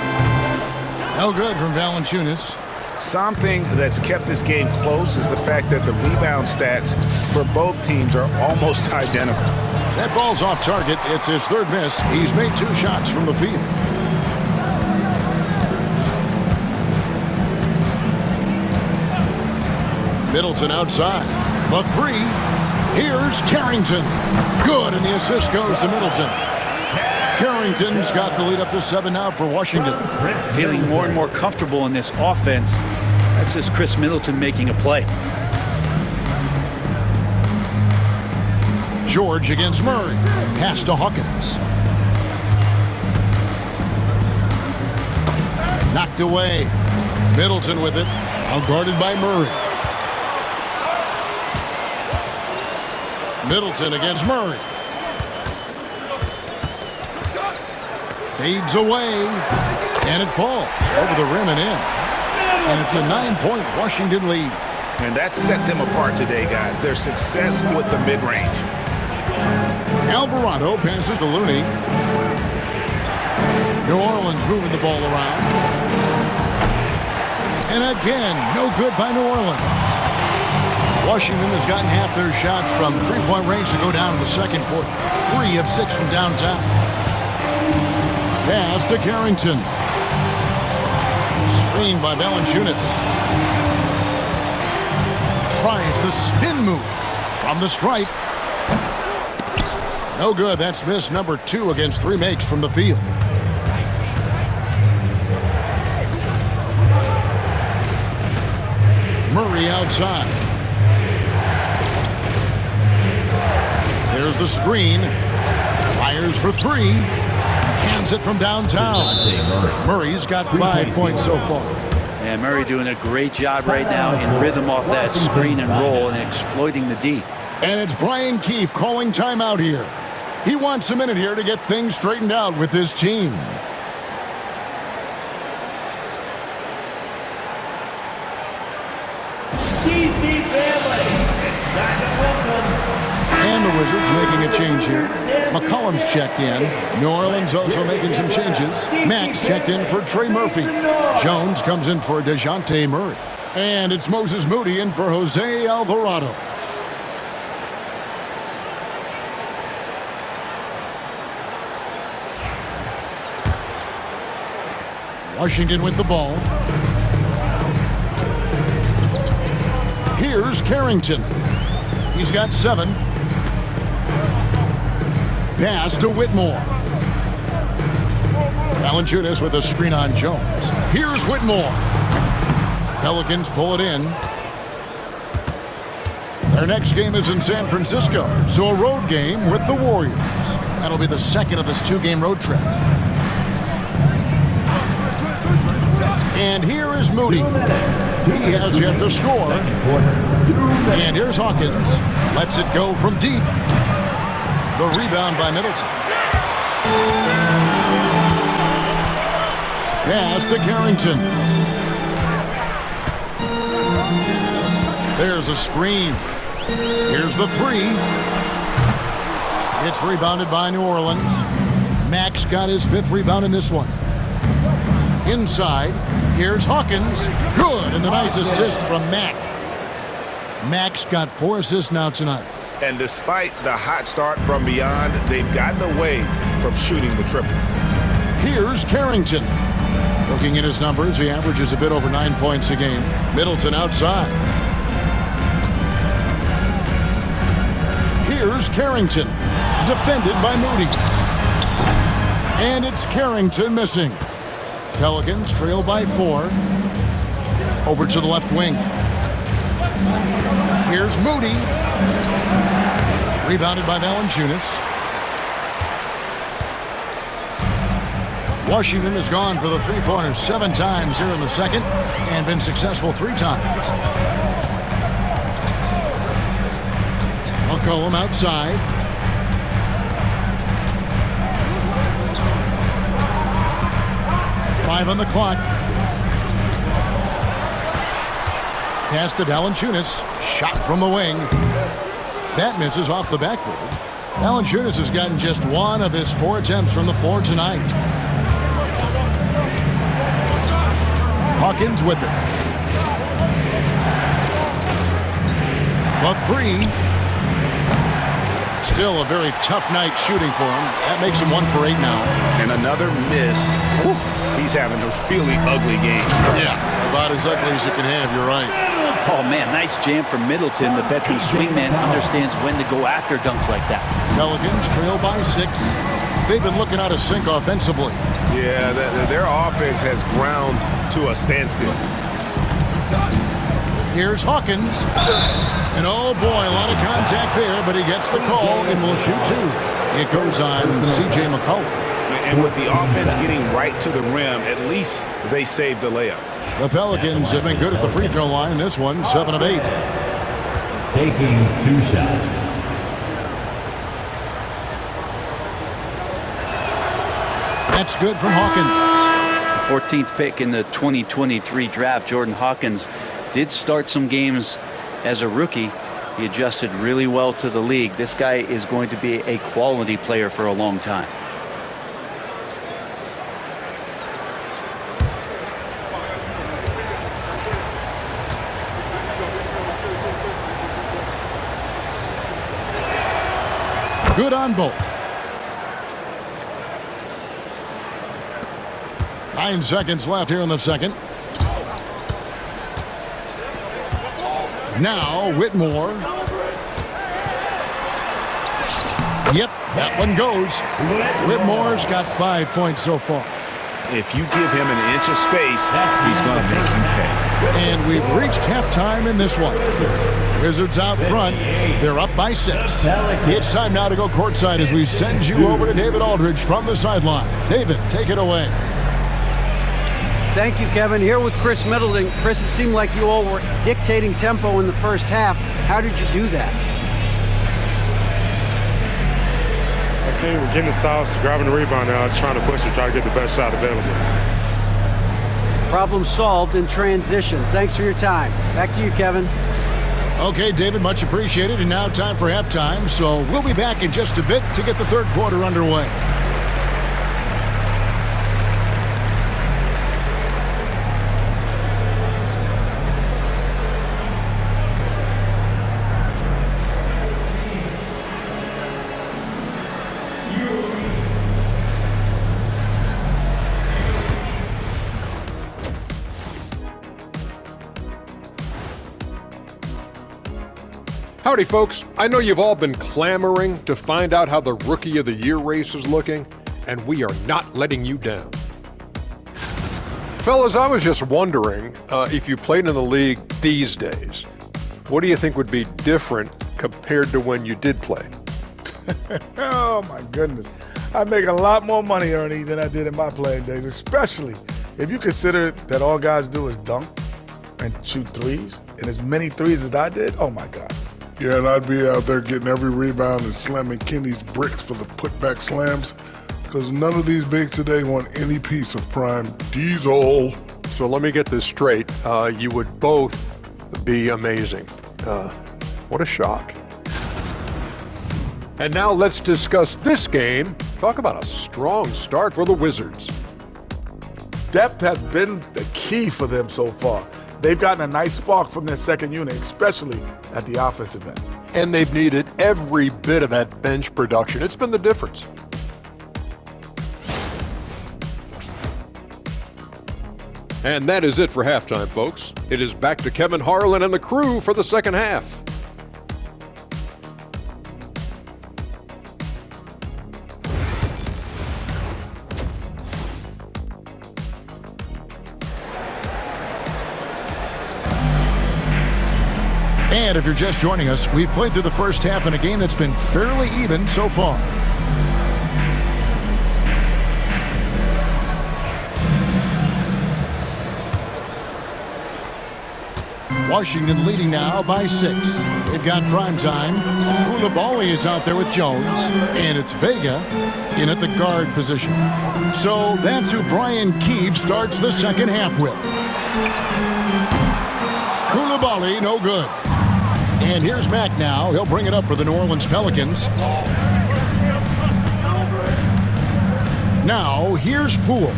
S1: No good from Valanciunas.
S2: Something that's kept this game close is the fact that the rebound stats for both teams are almost identical.
S1: That ball's off target. It's his third miss. He's made 2 shots from the field. Middleton outside. The 3. Here's Carrington. Good, and the assist goes to Middleton. Carrington's got the lead up to 7 now for Washington.
S3: Feeling more and more comfortable in this offense. That's just Chris Middleton making a play.
S1: George against Murray. Pass to Hawkins. Knocked away. Middleton with it. Now guarded by Murray. Middleton against Murray. Fades away. And it falls over the rim and in. And it's a 9-point Washington lead.
S2: And that set them apart today, guys. Their success with the mid-range.
S1: Alvarado passes to Looney. New Orleans moving the ball around. And again, no good by New Orleans. Washington has gotten half their shots from three-point range to go down in the second quarter. 3 of 6 from downtown. Pass to Carrington. Screened by Valanciunas. Tries the spin move from the stripe. No good. That's miss number 2 against 3 makes from the field. Murray outside. There's the screen. Fires for 3. Cans it from downtown. Murray's got 5 points so far.
S3: And Murray doing a great job right now in rhythm off that screen and roll and exploiting the D.
S1: And it's Brian Keefe calling timeout here. He wants a minute here to get things straightened out with his team.
S4: DC family, it's time to welcome.
S1: And the Wizards making a change here. McCollum's checked in. New Orleans also making some changes. Max checked in for Trey Murphy. Jones comes in for DeJounte Murray. And it's Moses Moody in for Jose Alvarado. Washington with the ball. Here's Carrington. He's got 7. Pass to Whitmore. Valanciunas with a screen on Jones. Here's Whitmore. Pelicans pull it in. Their next game is in San Francisco, so a road game with the Warriors. That'll be the second of this 2-game road trip. And here is Moody. He has yet to score. And here's Hawkins. Lets it go from deep. The rebound by Middleton. Pass to Carrington. There's a screen. Here's the 3. It's rebounded by New Orleans. Max got his 5th rebound in this one. Inside, here's Hawkins. Good, and the nice assist from Mac. Max got 4 assists now tonight.
S2: And despite the hot start from beyond, they've gotten away from shooting the triple.
S1: Here's Carrington. Looking at his numbers, he averages a bit over 9 points a game. Middleton outside. Here's Carrington. Defended by Moody. And it's Carrington missing. Pelicans trail by 4. Over to the left wing. Here's Moody. Rebounded by Valanciunas. Washington has gone for the 3-pointer 7 times here in the second and been successful 3 times. McCollum outside. Five on the clock. Pass to Valanciunas. Shot from the wing. That misses off the backboard. Valanciunas has gotten just 1 of his 4 attempts from the floor tonight. Hawkins with it. The 3. Still a very tough night shooting for him. That makes him 1 for 8 now.
S2: And another miss. Ooh, he's having a really ugly game.
S1: Yeah, about as ugly as you can have, you're right.
S3: Oh, man, nice jam from Middleton. The veteran swingman understands when to go after dunks like that.
S1: Pelicans trail by 6. They've been looking out of sync offensively.
S2: Yeah, their offense has ground to a standstill.
S1: Here's Hawkins. And oh boy, a lot of contact there, but he gets the call and will shoot 2. It goes on C.J. McCollum.
S2: And with the offense getting right to the rim, at least they saved the layup.
S1: The Pelicans have been good at the free throw line. This one, 7 of 8.
S7: Taking 2 shots.
S1: That's good from Hawkins.
S3: 14th pick in the 2023 draft, Jordan Hawkins did start some games as a rookie. He adjusted really well to the league. This guy is going to be a quality player for a long time.
S1: Good on both. 9 seconds left here in the second. Now Whitmore. Yep, that one goes. Whitmore's got 5 points so far.
S2: If you give him an inch of space, he's going to make you pay.
S1: And we've reached halftime in this one. Wizards out front. They're up by 6. It's time now to go courtside as we send you over to David Aldridge from the sideline. David, take it away.
S5: Thank you, Kevin. Here with Chris Middleton. Chris, it seemed like you all were dictating tempo in the first half. How did you do that?
S6: Okay, we're getting the stops, grabbing the rebound now, trying to push it, try to get the best shot available.
S5: Problem solved in transition. Thanks for your time. Back to you, Kevin.
S1: Okay, David, much appreciated. And now time for halftime. So we'll be back in just a bit to get the third quarter underway.
S8: Howdy, folks. I know you've all been clamoring to find out how the Rookie of the Year race is looking, and we are not letting you down. Fellas, I was just wondering if you played in the league these days, what do you think would be different compared to when you did play?
S9: Oh, my goodness. I make a lot more money, Ernie, than I did in my playing days, especially if you consider that all guys do is dunk and shoot threes, and as many threes as I did, oh, my God.
S10: Yeah, and I'd be out there getting every rebound and slamming Kenny's bricks for the putback slams because none of these bigs today want any piece of prime diesel.
S8: So let me get this straight. You would both be amazing. What a shock. And now let's discuss this game. Talk about a strong start for the Wizards.
S9: Depth has been the key for them so far. They've gotten a nice spark from their second unit, especially at the offensive end.
S8: And they've needed every bit of that bench production. It's been the difference. And that is it for halftime, folks. It is back to Kevin Harlan and the crew for the second half.
S1: And if you're just joining us, we've played through the first half in a game that's been fairly even so far. Washington leading now by 6. They've got prime time. Koulibaly is out there with Jones, and it's Vega in at the guard position. So that's who Brian Keefe starts the second half with. Koulibaly, no good. And here's Mack now. He'll bring it up for the New Orleans Pelicans. Now, here's Poole.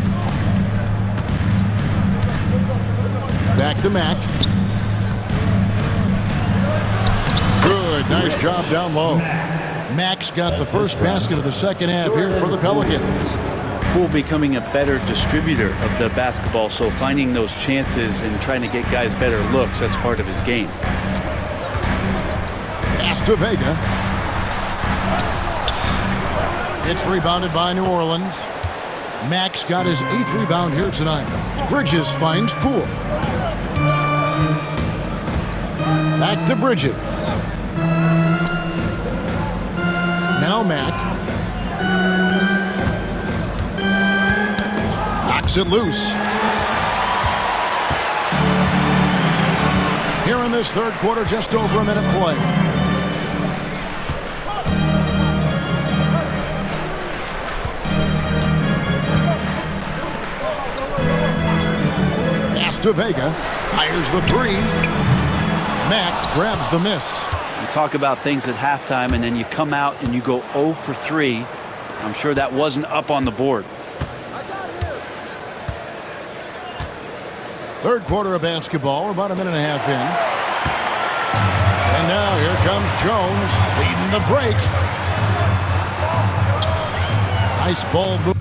S1: Back to Mack. Good, nice job down low. Mack's got the first basket of the second half here for the Pelicans.
S3: Poole becoming a better distributor of the basketball, so finding those chances and trying to get guys better looks, that's part of his game.
S1: Pass to Vega. It's rebounded by New Orleans. Mack's got his 8th rebound here tonight. Bridges finds Poole. Back to Bridges. Now Mack. Knocks it loose. Here in this third quarter, just over a minute play. Pass to Vega. Fires the three. Mack grabs the miss.
S3: You talk about things at halftime, and then you come out and you go 0 for 3. I'm sure that wasn't up on the board.
S1: Third quarter of basketball. We're about a minute and a half in. And now here comes Jones leading the break. Nice ball move.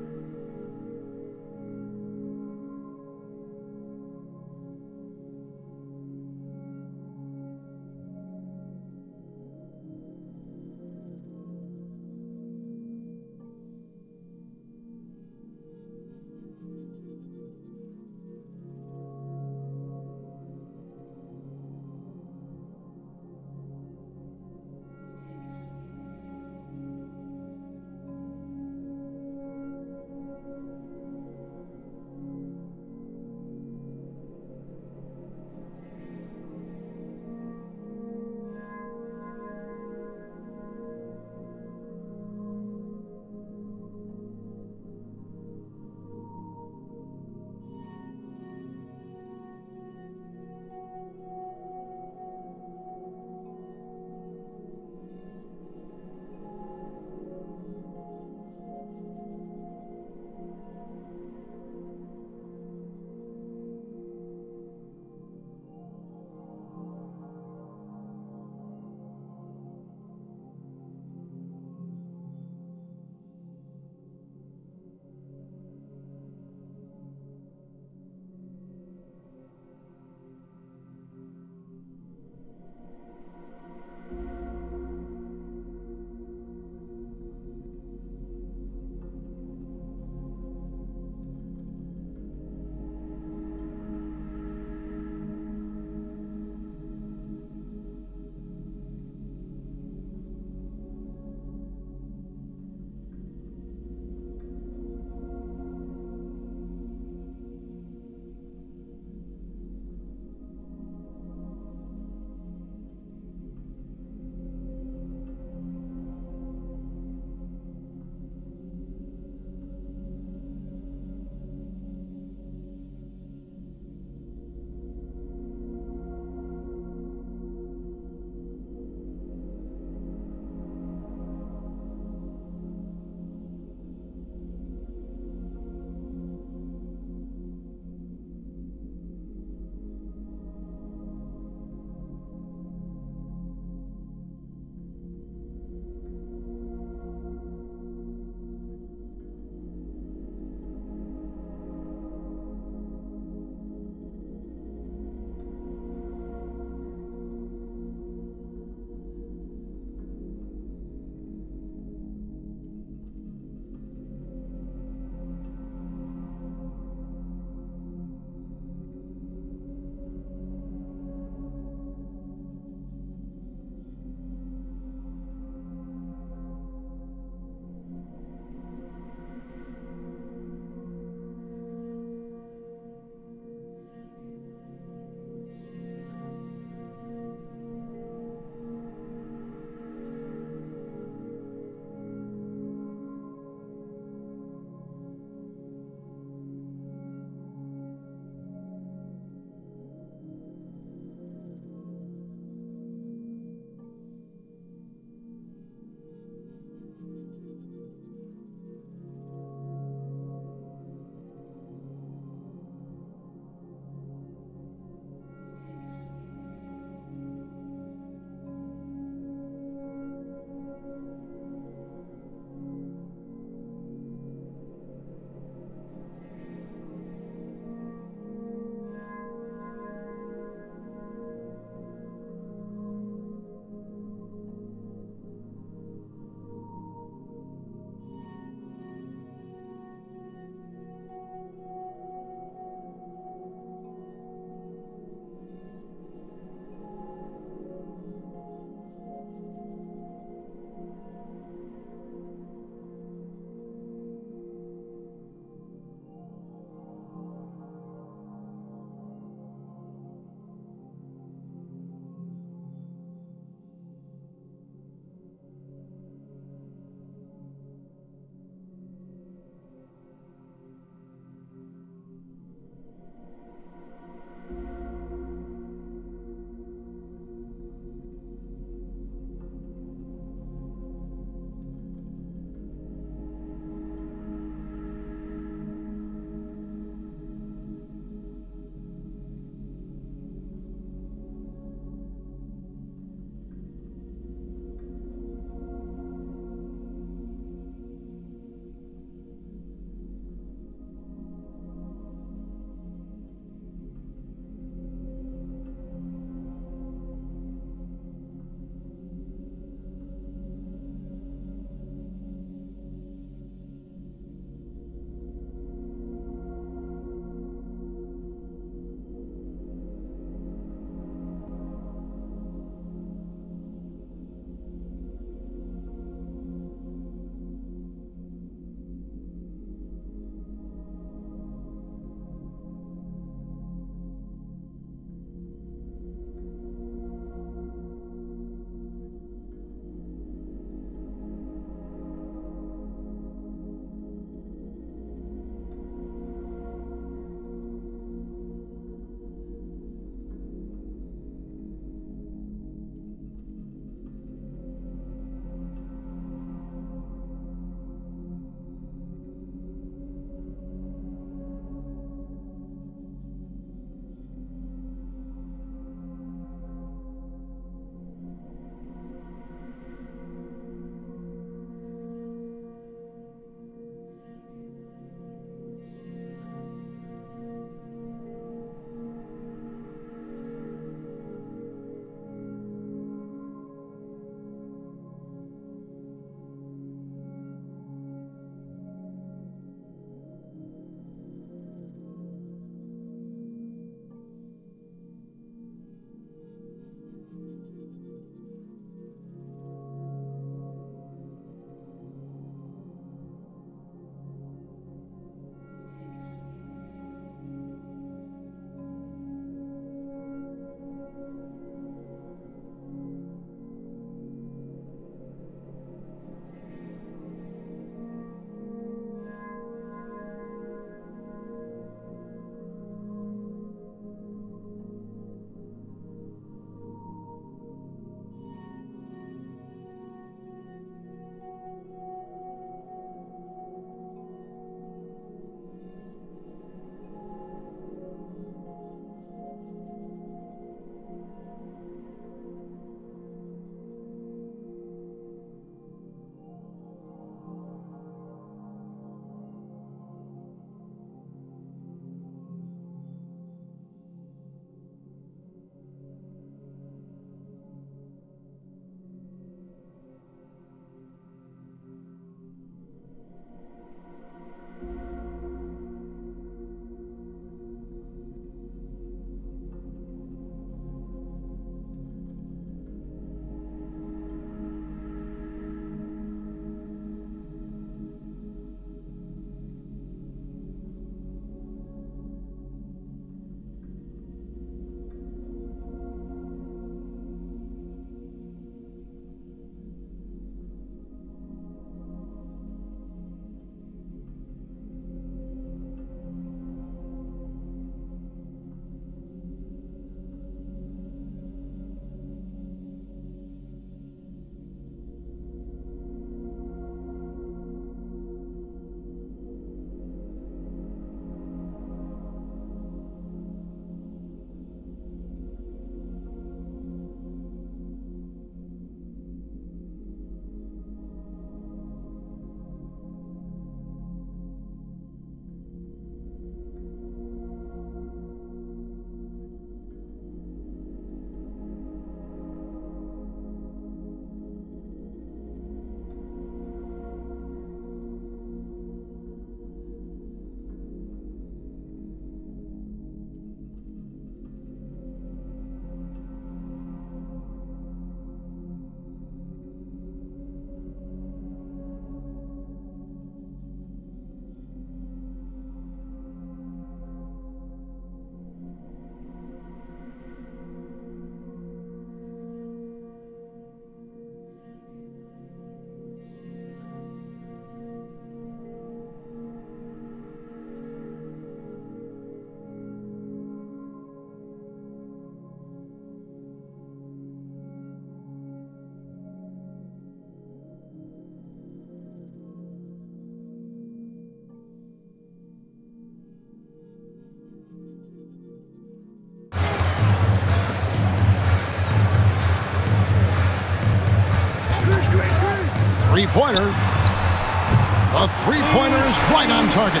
S1: Three-pointer. A three-pointer is right on target.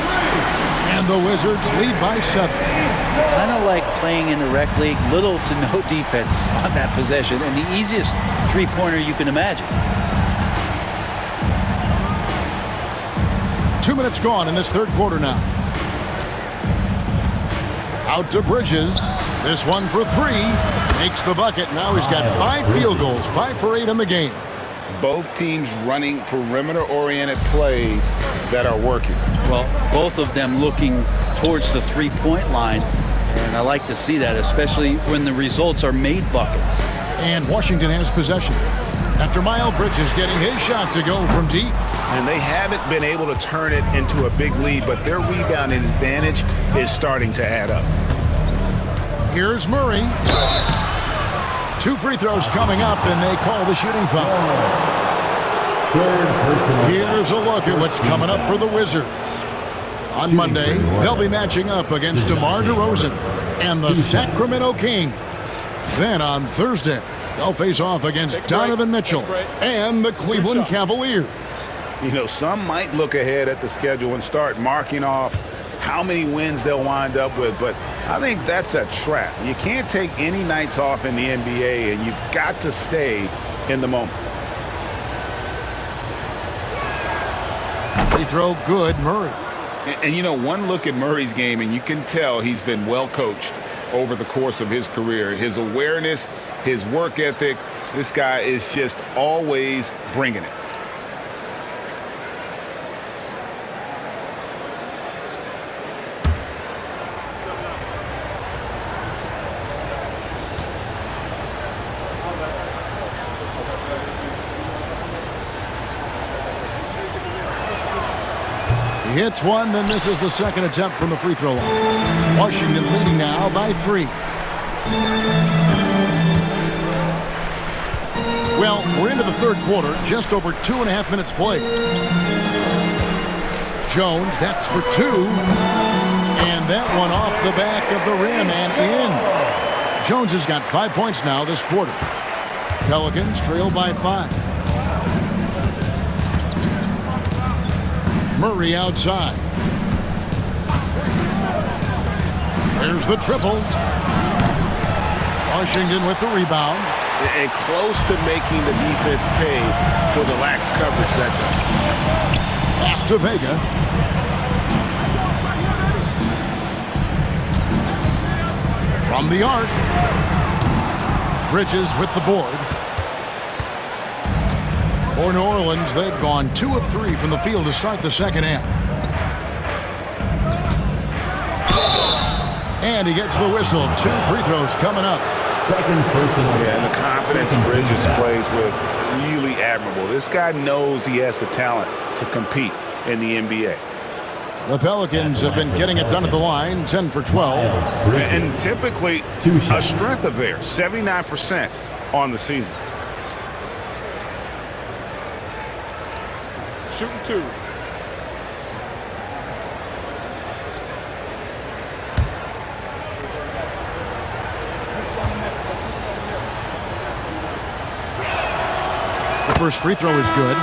S1: And the Wizards lead by 7.
S3: Kind of like playing in the rec league, little to no defense on that possession, and the easiest three-pointer you can imagine.
S1: 2 minutes gone in this third quarter now. Out to Bridges. This one for 3. Makes the bucket. Now he's got 5 field goals, 5 for 8 in the game.
S2: Both teams running perimeter-oriented plays that are working.
S3: Well, both of them looking towards the three-point line, and I like to see that, especially when the results are made buckets.
S1: And Washington has possession after Miles Bridges getting his shot to go from deep.
S2: And they haven't been able to turn it into a big lead, but their rebounding advantage is starting to add up.
S1: Here's Murray. 2 free throws coming up, and they call the shooting foul. Here's a look at what's coming up for the Wizards. On Monday, they'll be matching up against DeMar DeRozan and the Sacramento Kings. Then on Thursday, they'll face off against Donovan Mitchell and the Cleveland Cavaliers.
S2: You know, some might look ahead at the schedule and start marking off how many wins they'll wind up with, but I think that's a trap. You can't take any nights off in the NBA, and you've got to stay in the moment.
S1: Free throw good, Murray.
S2: And you know, one look at Murray's game, and you can tell he's been well coached over the course of his career. His awareness, his work ethic, this guy is just always bringing it.
S1: He hits one, then misses the second attempt from the free throw line. Washington leading now by 3. Well, we're into the third quarter, just over 2.5 minutes played. Jones, that's for 2. And that one off the back of the rim and in. Jones has got 5 points now this quarter. Pelicans trail by 5. Murray outside. There's the triple. Washington with the rebound.
S2: And close to making the defense pay for the lax coverage that time.
S1: Pass to Vega. From the arc. Bridges with the board. For New Orleans, they've gone 2 of 3 from the field to start the second half. And he gets the whistle. 2 free throws coming up.
S7: Second personal.
S2: Yeah, and the confidence Bridges plays with, really admirable. This guy knows he has the talent to compete in the NBA.
S1: The Pelicans have been getting it done at the line, 10 for 12.
S2: And typically a strength of theirs, 79% on the season.
S6: Shooting 2.
S1: The first free throw is good.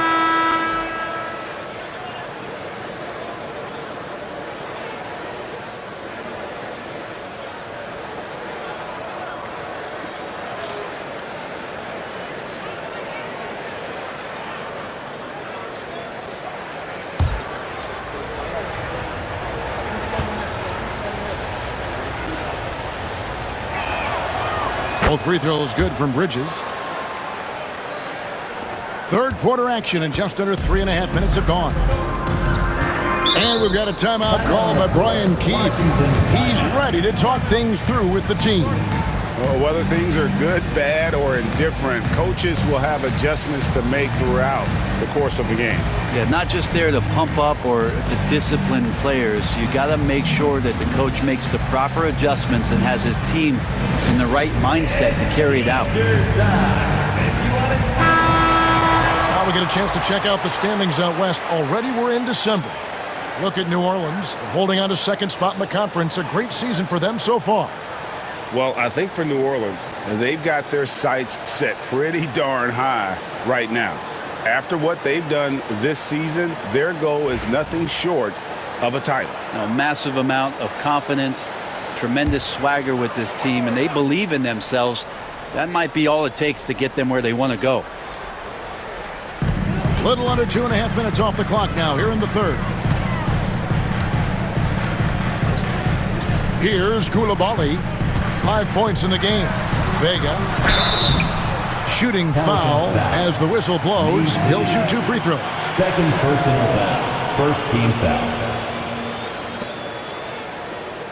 S1: Both free throws good from Bridges. Third quarter action and just under 3.5 minutes have gone. And we've got a timeout called by Brian Keefe. He's ready to talk things through with the team.
S2: Well, whether things are good, bad, or indifferent, coaches will have adjustments to make throughout the course of the game.
S3: Yeah, not just there to pump up or to discipline players. You got to make sure that the coach makes the proper adjustments and has his team in the right mindset to carry it out.
S1: Now we get a chance to check out the standings out west. Already we're in December. Look at New Orleans, holding on to second spot in the conference. A great season for them so far.
S2: Well, I think for New Orleans, they've got their sights set pretty darn high right now. After what they've done this season, their goal is nothing short of a title.
S3: A massive amount of confidence, tremendous swagger with this team, and they believe in themselves. That might be all it takes to get them where they want to go.
S1: Little under 2.5 minutes off the clock now here in the third. Here's Koulibaly. 5 points in the game. Vega. Shooting foul as the whistle blows. He'll shoot 2 free throws.
S7: Second personal foul. First team foul.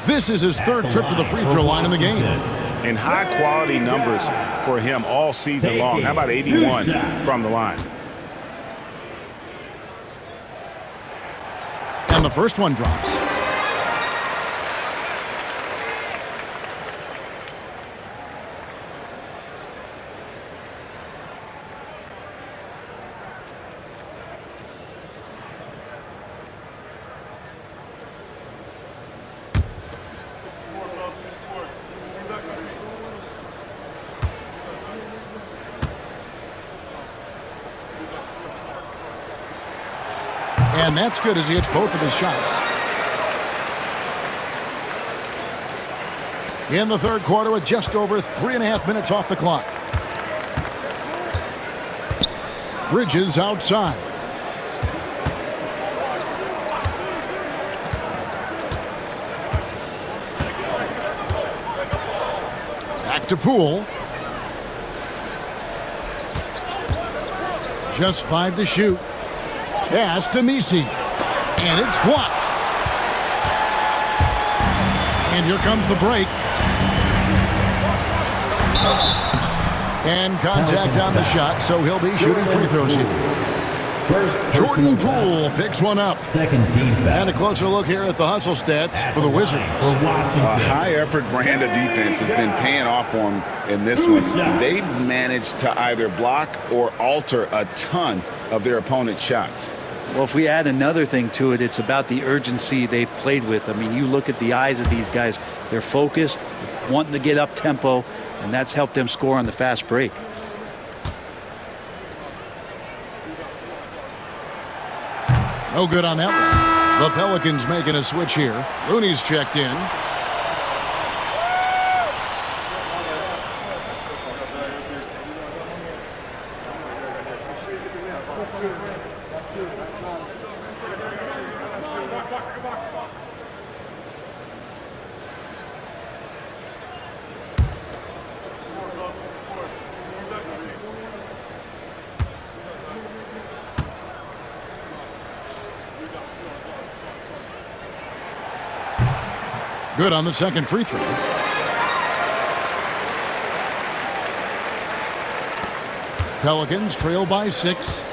S1: This is his third trip to the free throw line in the game.
S2: And high-quality numbers for him all season long. How about 81 from the line?
S1: And the first one drops. And that's good as he hits both of his shots. In the third quarter with just over 3.5 minutes off the clock. Bridges outside. Back to Poole. Just 5 to shoot. Pass to Misi. And it's blocked. And here comes the break. And contact on the shot, so he'll be shooting free throws here. Jordan Poole picks one up.
S7: Second team foul.
S1: And a closer look here at the hustle stats for the Wizards.
S2: A high-effort brand of defense has been paying off for them in this one. They've managed to either block or alter a ton of their opponent's shots.
S3: Well, if we add another thing to it, it's about the urgency they've played with. I mean, you look at the eyes of these guys. They're focused, wanting to get up tempo, and that's helped them score on the fast break.
S1: No good on that one. The Pelicans making a switch here. Looney's checked in. Good on the second free throw. Pelicans trail by 6.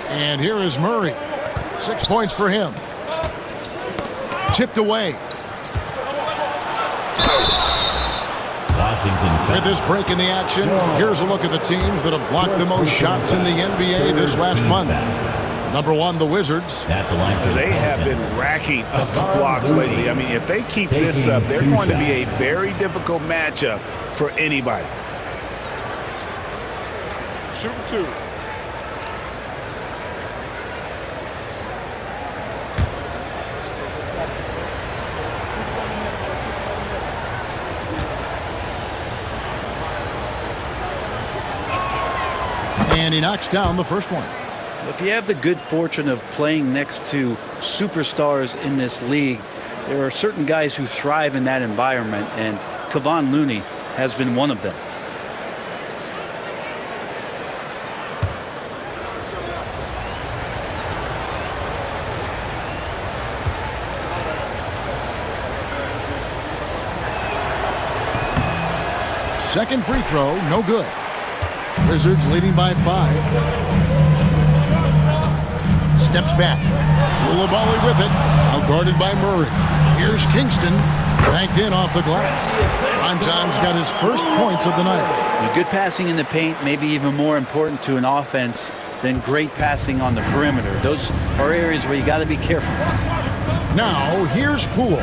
S1: And here is Murray. 6 points for him. Tipped away. With this break in the action, here's a look at the teams that have blocked the most shots in the NBA this last month. Number 1, the Wizards.
S2: They have been racking up the blocks lately. I mean, if they keep this up, they're going to be a very difficult matchup for anybody.
S10: Shoot 2.
S1: And he knocks down the first one.
S3: If you have the good fortune of playing next to superstars in this league, there are certain guys who thrive in that environment, and Kevon Looney has been one of them.
S1: Second free throw, no good. Wizards leading by 5. Steps back. Koulibaly with it. Outguarded by Murray. Here's Kingston. Banked in off the glass. Primetime's got his first points of the night.
S3: Good passing in the paint may be even more important to an offense than great passing on the perimeter. Those are areas where you got to be careful.
S1: Now, here's Poole.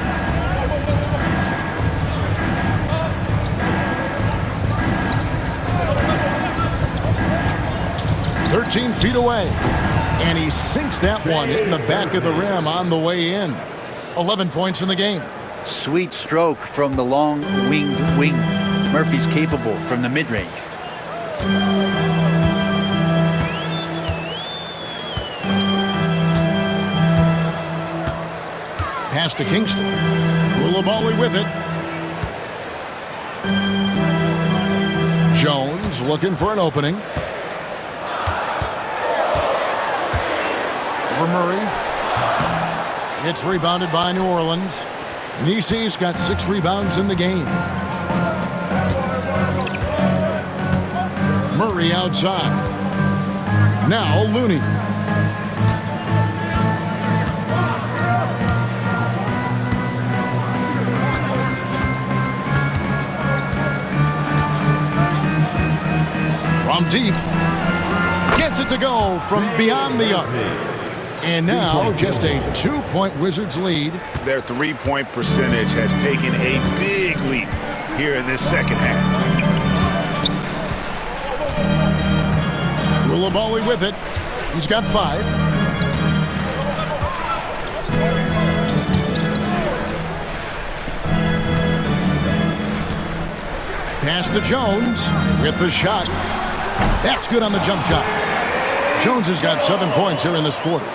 S1: 13 feet away. And he sinks that one, hitting the back of the rim on the way in. 11 points in the game.
S3: Sweet stroke from the long-winged wing. Murphy's capable from the mid-range.
S1: Pass to Kingston. Koulibaly with it. Jones looking for an opening. Over Murray. It's rebounded by New Orleans. Nisi's got 6 rebounds in the game. Murray outside. Now Looney. From deep. Gets it to go from beyond the arc. And now just a 2-point Wizards lead.
S2: Their three-point percentage has taken a big leap here in this second half.
S1: Koulibaly with it. He's got 5. Pass to Jones with the shot. That's good on the jump shot. Jones has got 7 points here in this quarter.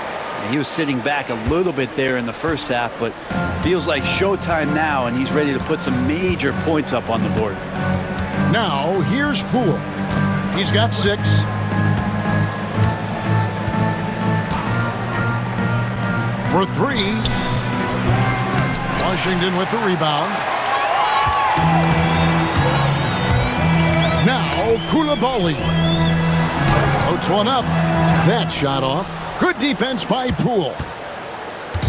S3: He was sitting back a little bit there in the first half, but feels like showtime now, and he's ready to put some major points up on the board.
S1: Now, here's Poole. He's got 6. For 3. Washington with the rebound. Now, Koulibaly. Floats one up. That shot off. Good defense by Poole.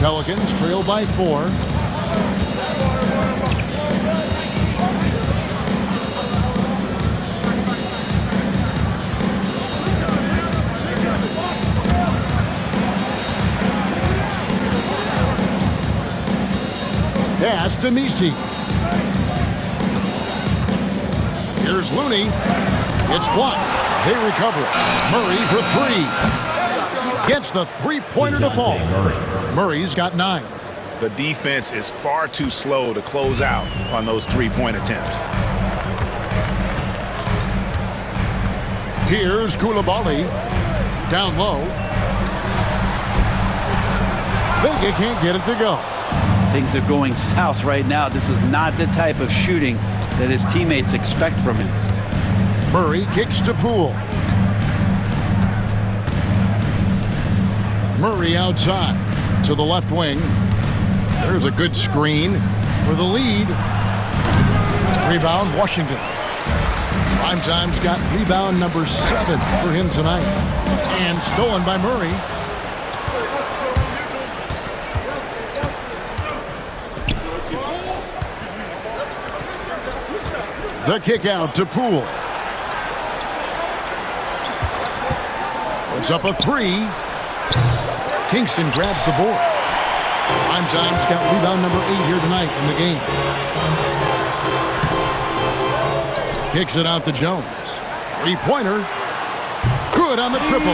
S1: Pelicans trail by 4. Pass to Nisi. Here's Looney. It's blocked. They recover it. Murray for 3. Gets the 3-pointer to fall. Murray's got 9.
S2: The defense is far too slow to close out on those 3-point attempts.
S1: Here's Koulibaly. Down low. Vega can't get it to go.
S3: Things are going south right now. This is not the type of shooting that his teammates expect from him.
S1: Murray kicks to Poole. Murray outside to the left wing. There's a good screen for the lead. Rebound, Washington. Primetime's got rebound number 7 for him tonight. And stolen by Murray. The kick out to Poole. Puts up a 3. Kingston grabs the board. Primetime's got rebound number 8 here tonight in the game. Kicks it out to Jones. 3-pointer. Good on the triple.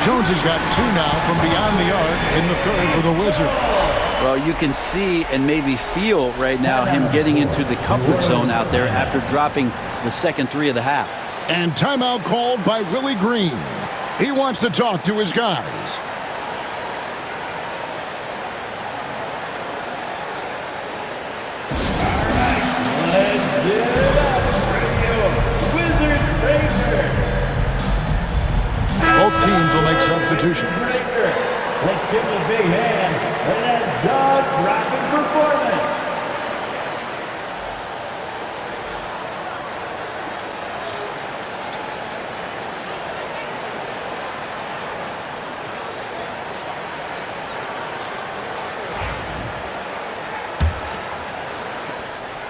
S1: Jones has got 2 now from beyond the arc in the third for the Wizards.
S3: Well, you can see and maybe feel right now him getting into the comfort zone out there after dropping the second 3 of the half.
S1: And timeout called by Willie Green. He wants to talk to his guys. Both teams will make substitutions.
S4: Let's give him a big hand for that jaw-dropping performance.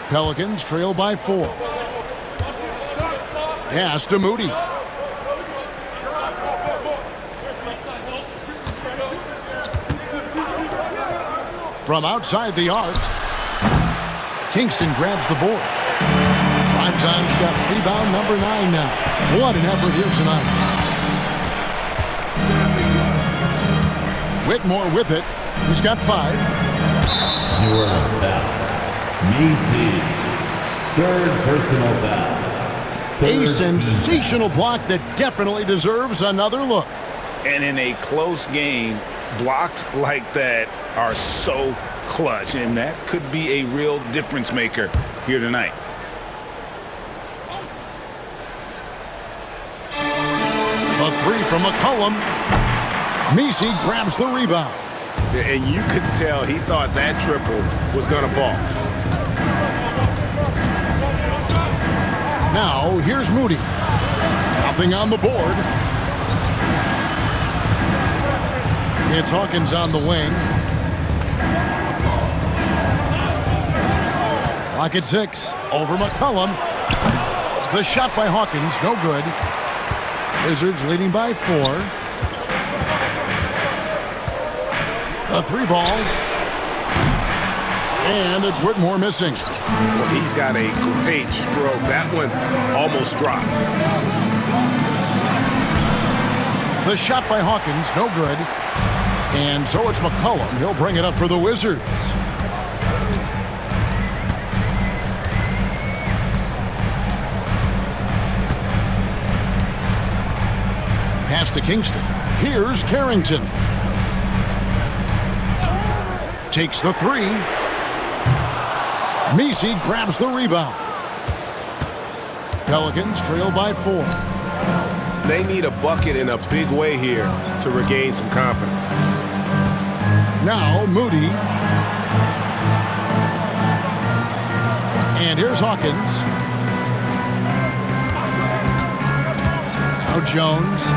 S1: Pelicans trail by 4. Pass to Moody. From outside the arc, Kingston grabs the board. Primetime's got rebound number 9 now. What an effort here tonight. Whitmore with it. He's got 5.
S7: New Orleans foul. Macy. Third personal foul.
S1: A sensational block that definitely deserves another look.
S2: And in a close game, blocks like that are so clutch, and that could be a real difference maker here tonight.
S1: A 3 from McCollum. Macy grabs the rebound.
S2: And you could tell he thought that triple was going to fall.
S1: Now, here's Moody. Nothing on the board. It's Hawkins on the wing. Clock at 6. Over McCollum. The shot by Hawkins, no good. Wizards leading by 4. A 3-ball. And it's Whitmore missing.
S2: Well, he's got a great stroke. That one almost dropped.
S1: The shot by Hawkins, no good. And so it's McCollum. He'll bring it up for the Wizards. Pass to Kingston. Here's Carrington. Takes the 3. Macy grabs the rebound. Pelicans trail by 4.
S2: They need a bucket in a big way here to regain some confidence.
S1: Now Moody. And here's Hawkins. Now Jones.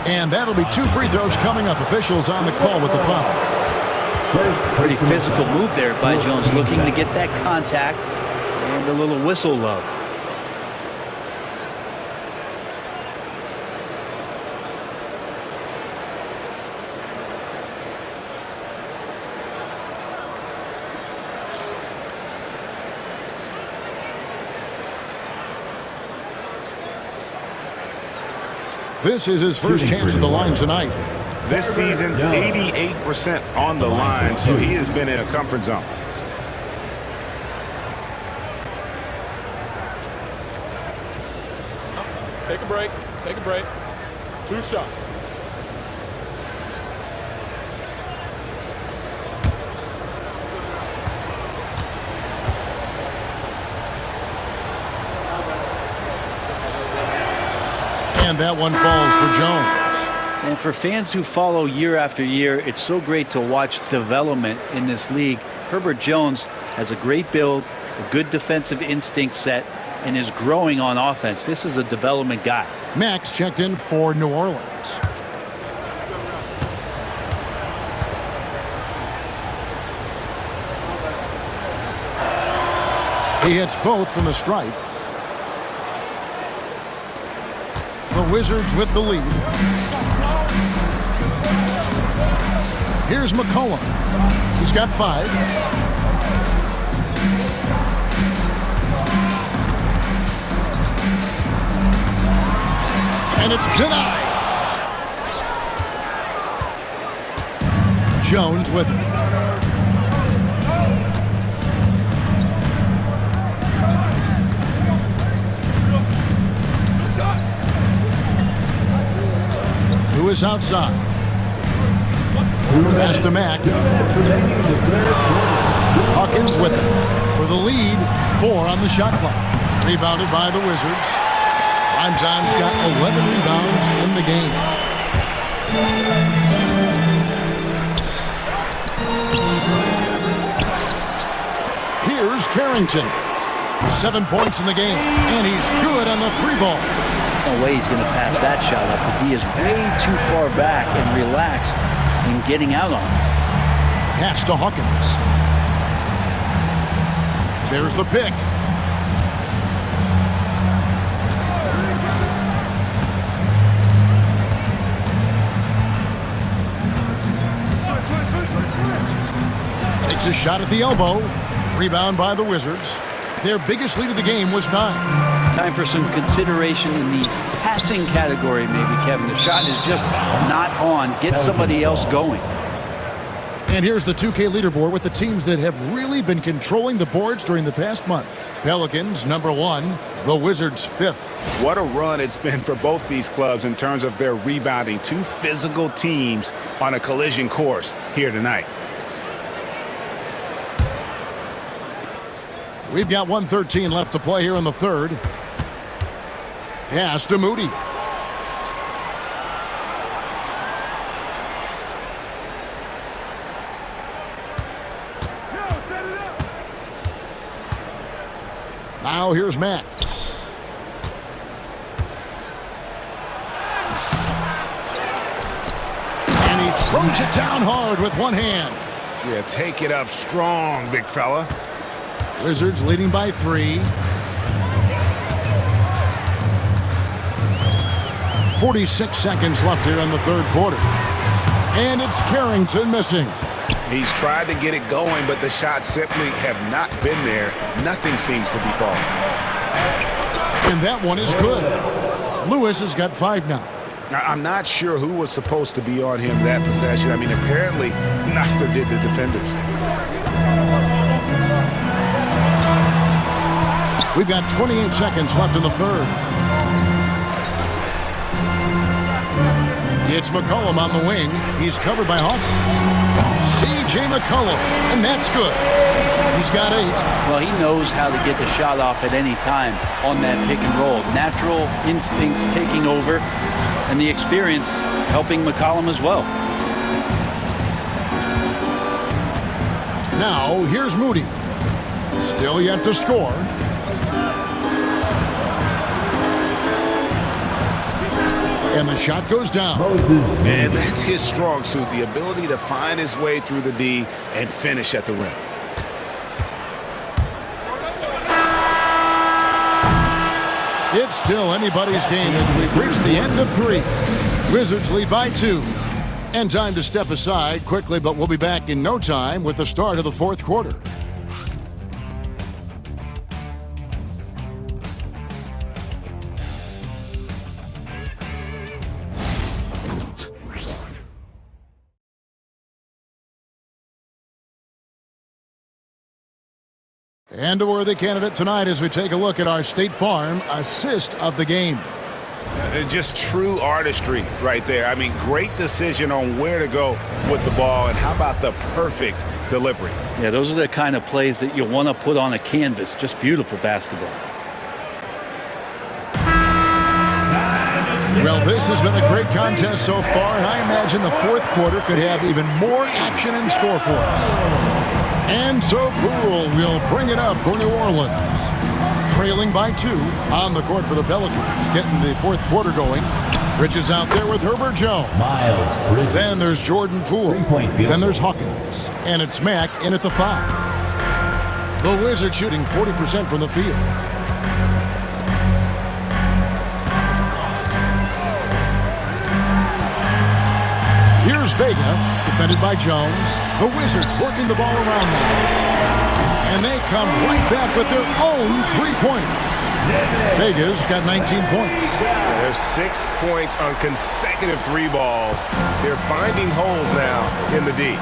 S1: And that'll be 2 free throws coming up. Officials on the call with the foul.
S3: Pretty physical move there by Jones, looking to get that contact and a little whistle love.
S1: This is his first chance at the line tonight.
S2: This season, 88% on the line, so he has been in a comfort zone.
S8: Take a break. Take a break. 2 shots.
S1: And that one falls for Jones.
S3: And for fans who follow year after year, it's so great to watch development in this league. Herbert Jones has a great build, a good defensive instinct set, and is growing on offense. This is a development guy.
S1: Max checked in for New Orleans. He hits both from the stripe. The Wizards with the lead. Here's McCollum. He's got 5. And it's denied. Jones with it. Who is outside? Pass to Mack. Hawkins with it. For the lead, 4 on the shot clock. Rebounded by the Wizards. Primetime's got 11 rebounds in the game. Here's Carrington. 7 points in the game, and he's good on the 3-ball.
S3: No way he's going to pass that shot up. The D is way too far back and relaxed in getting out on it.
S1: Pass to Hawkins. There's the pick. Takes a shot at the elbow. Rebound by the Wizards. Their biggest lead of the game was 9.
S3: Time for some consideration in the passing category, maybe, Kevin. The shot is just not on. Get somebody else going.
S1: And here's the 2K leaderboard with the teams that have really been controlling the boards during the past month. Pelicans, number 1. The Wizards, 5th.
S2: What a run it's been for both these clubs in terms of their rebounding. Two physical teams on a collision course here tonight.
S1: We've got 1:13 left to play here in the third. Pass to Moody. Now here's Mack. And he throws it down hard with one hand.
S2: Yeah, take it up strong, big fella.
S1: Wizards leading by 3. 46 seconds left here in the third quarter. And it's Carrington missing.
S2: He's tried to get it going, but the shots simply have not been there. Nothing seems to be falling.
S1: And that one is good. Lewis has got 5 now.
S2: I'm not sure who was supposed to be on him that possession. I mean, apparently neither did the defenders.
S1: We've got 28 seconds left in the third. It's McCollum on the wing. He's covered by Hawkins. C.J. McCollum, and that's good. He's got 8.
S3: Well, he knows how to get the shot off at any time on that pick and roll. Natural instincts taking over, and the experience helping McCollum as well.
S1: Now, here's Moody. Still yet to score. And the shot goes down.
S2: And that's his strong suit, the ability to find his way through the D and finish at the rim.
S1: It's still anybody's game as we've reached the end of 3. Wizards lead by 2. And time to step aside quickly, but we'll be back in no time with the start of the fourth quarter. And a worthy candidate tonight as we take a look at our State Farm assist of the game.
S2: Just true artistry right there. I mean, great decision on where to go with the ball, and how about the perfect delivery?
S3: Yeah, those are the kind of plays that you want to put on a canvas. Just beautiful basketball.
S1: Well, this has been a great contest so far, and I imagine the fourth quarter could have even more action in store for us. And so Poole will bring it up for New Orleans. Trailing by 2 on the court for the Pelicans. Getting the fourth quarter going. Bridges out there with Herbert Jones.
S7: Miles Bridges.
S1: Then there's Jordan Poole. Then there's Hawkins. And it's Mack in at the 5. The Wizards shooting 40% from the field. Here's Vega, defended by Jones. The Wizards working the ball around now. And they come right back with their own three-pointer. Vega's got 19 points.
S11: There's 6 points on consecutive 3 balls. They're finding holes now in the D.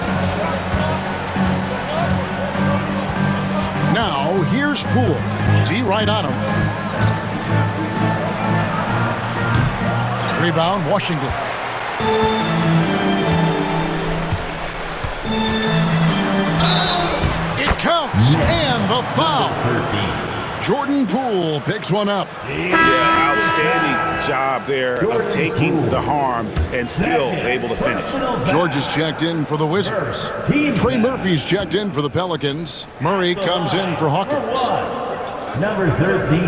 S1: Now, here's Poole. D right on him. Rebound, Washington. It counts, and the foul. Jordan Poole picks one up.
S2: Yeah, outstanding job there of taking the harm and still able to finish.
S1: George is checked in for the Wizards. Trey Murphy's checked in for the Pelicans. Murray comes in for Hawkins.
S7: Number 13.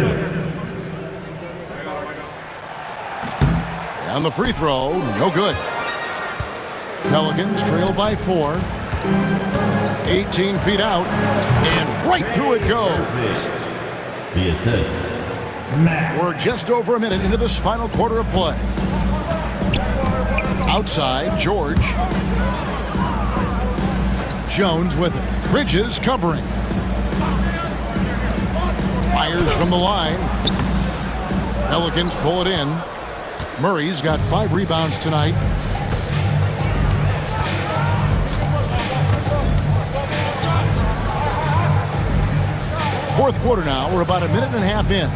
S1: And the free throw, no good. Pelicans trail by 4. 18 feet out, and right through it goes.
S7: The assist.
S1: We're just over a minute into this final quarter of play. Outside, George. Jones with it. Bridges covering. Fires from the line. Pelicans pull it in. Murray's got 5 rebounds tonight. Fourth quarter now. We're about a minute and a half in.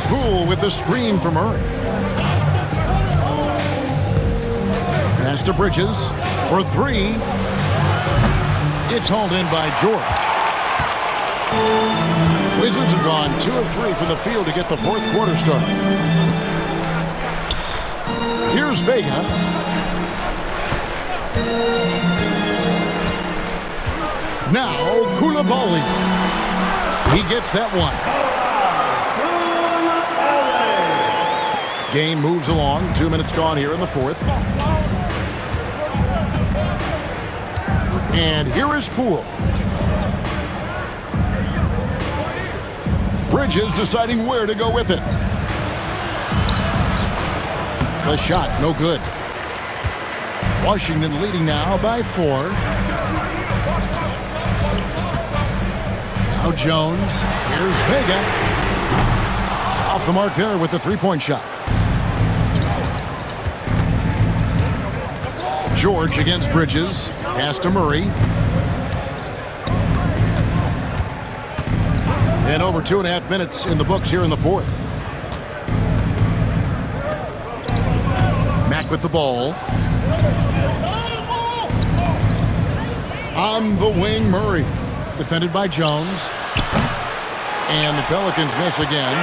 S1: Poole with the screen for Murray. Pass to Bridges for 3. It's hauled in by George. Wizards have gone 2 of 3 from the field to get the fourth quarter started. Here's Vega. Now Koulibaly. He gets that one. Game moves along. 2 minutes gone here in the fourth. And here is Poole. Bridges deciding where to go with it. The shot, no good. Washington leading now by 4. Now Jones. Here's Vega. Off the mark there with the three-point shot. George against Bridges. Pass to Murray. And over 2.5 minutes in the books here in the fourth. Mack with the ball. On the wing, Murray. Defended by Jones. And the Pelicans miss again.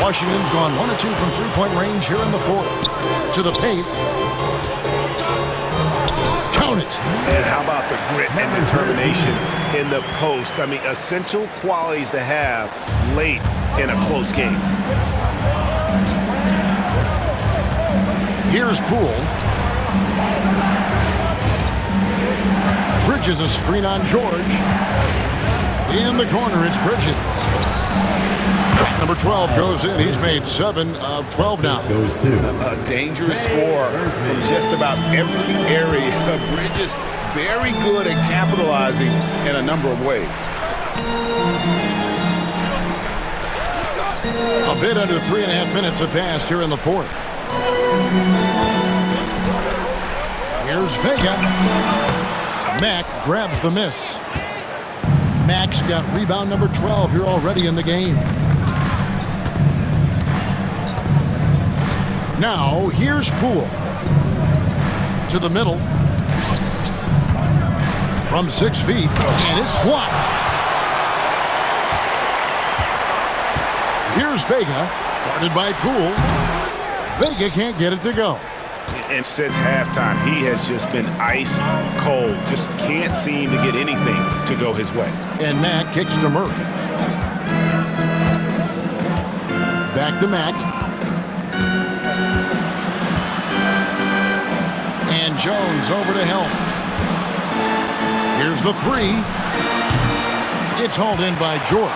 S1: Washington's gone 1 of 2 from three-point range here in the fourth. To the paint. Count it.
S2: And how about the grit and determination in the post? I mean, essential qualities to have late in a close game.
S1: Here's Poole. Bridges a screen on George. In the corner, it's Bridges. Number 12 goes in. He's made 7 of 12 now.
S7: Goes to
S2: a dangerous score from just about every area. Bridges very good at capitalizing in a number of ways.
S1: A bit under 3.5 minutes have passed here in the fourth. Here's Vega. Mack grabs the miss. Mack's got rebound number 12 here already in the game. Now, here's Poole. To the middle. From 6 feet, and it's blocked. Here's Vega, guarded by Poole. Vega can't get it to go.
S2: And since halftime, he has just been ice cold. Just can't seem to get anything to go his way.
S1: And Mack kicks to Murray. Back to Mack. And Jones over to help. Here's the 3. It's hauled in by George.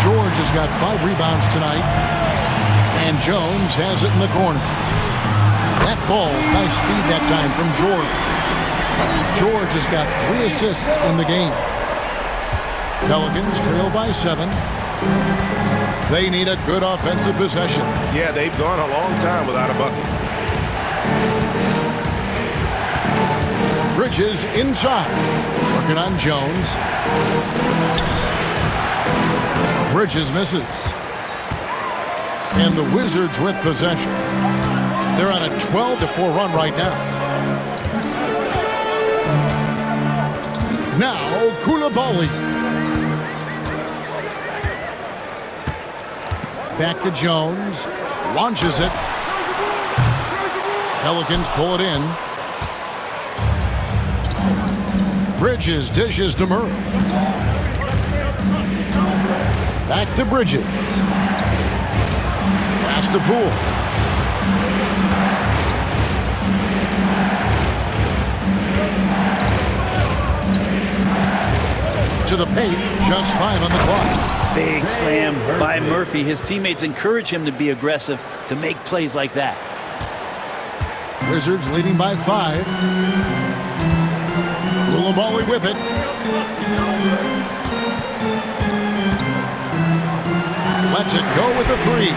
S1: George has got 5 rebounds tonight. And Jones has it in the corner. That ball's nice speed that time from George. George has got 3 assists in the game. Pelicans trail by 7. They need a good offensive possession.
S2: Yeah, they've gone a long time without a bucket.
S1: Bridges inside. Working on Jones. Bridges misses. And the Wizards with possession. They're on a 12-4 run right now. Now, Koulibaly. Back to Jones. Launches it. Pelicans pull it in. Bridges dishes to Murray. Back to Bridges. Pass to Poole. To the paint, just 5 on the clock.
S3: Big slam by Murphy. His teammates encourage him to be aggressive, to make plays like that.
S1: Wizards leading by 5. Koulibaly with it. Lets it go with a three.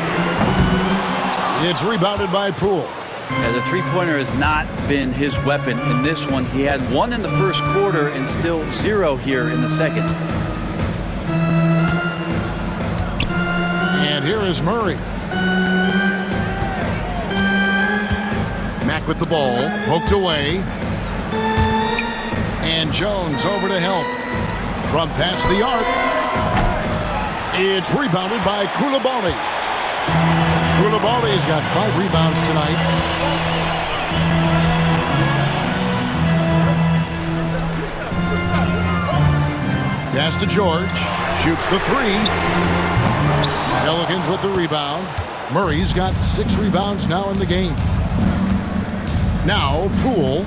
S1: It's rebounded by Poole.
S3: Yeah, the three-pointer has not been his weapon in this one. He had one in the first quarter and still 0 here in the second.
S1: And here is Murray. Mack with the ball, poked away. And Jones over to help. From past the arc. It's rebounded by Koulibaly. Koulibaly's got 5 rebounds tonight. Pass to George. Shoots the 3. Pelicans with the rebound. Murray's got 6 rebounds now in the game. Now Poole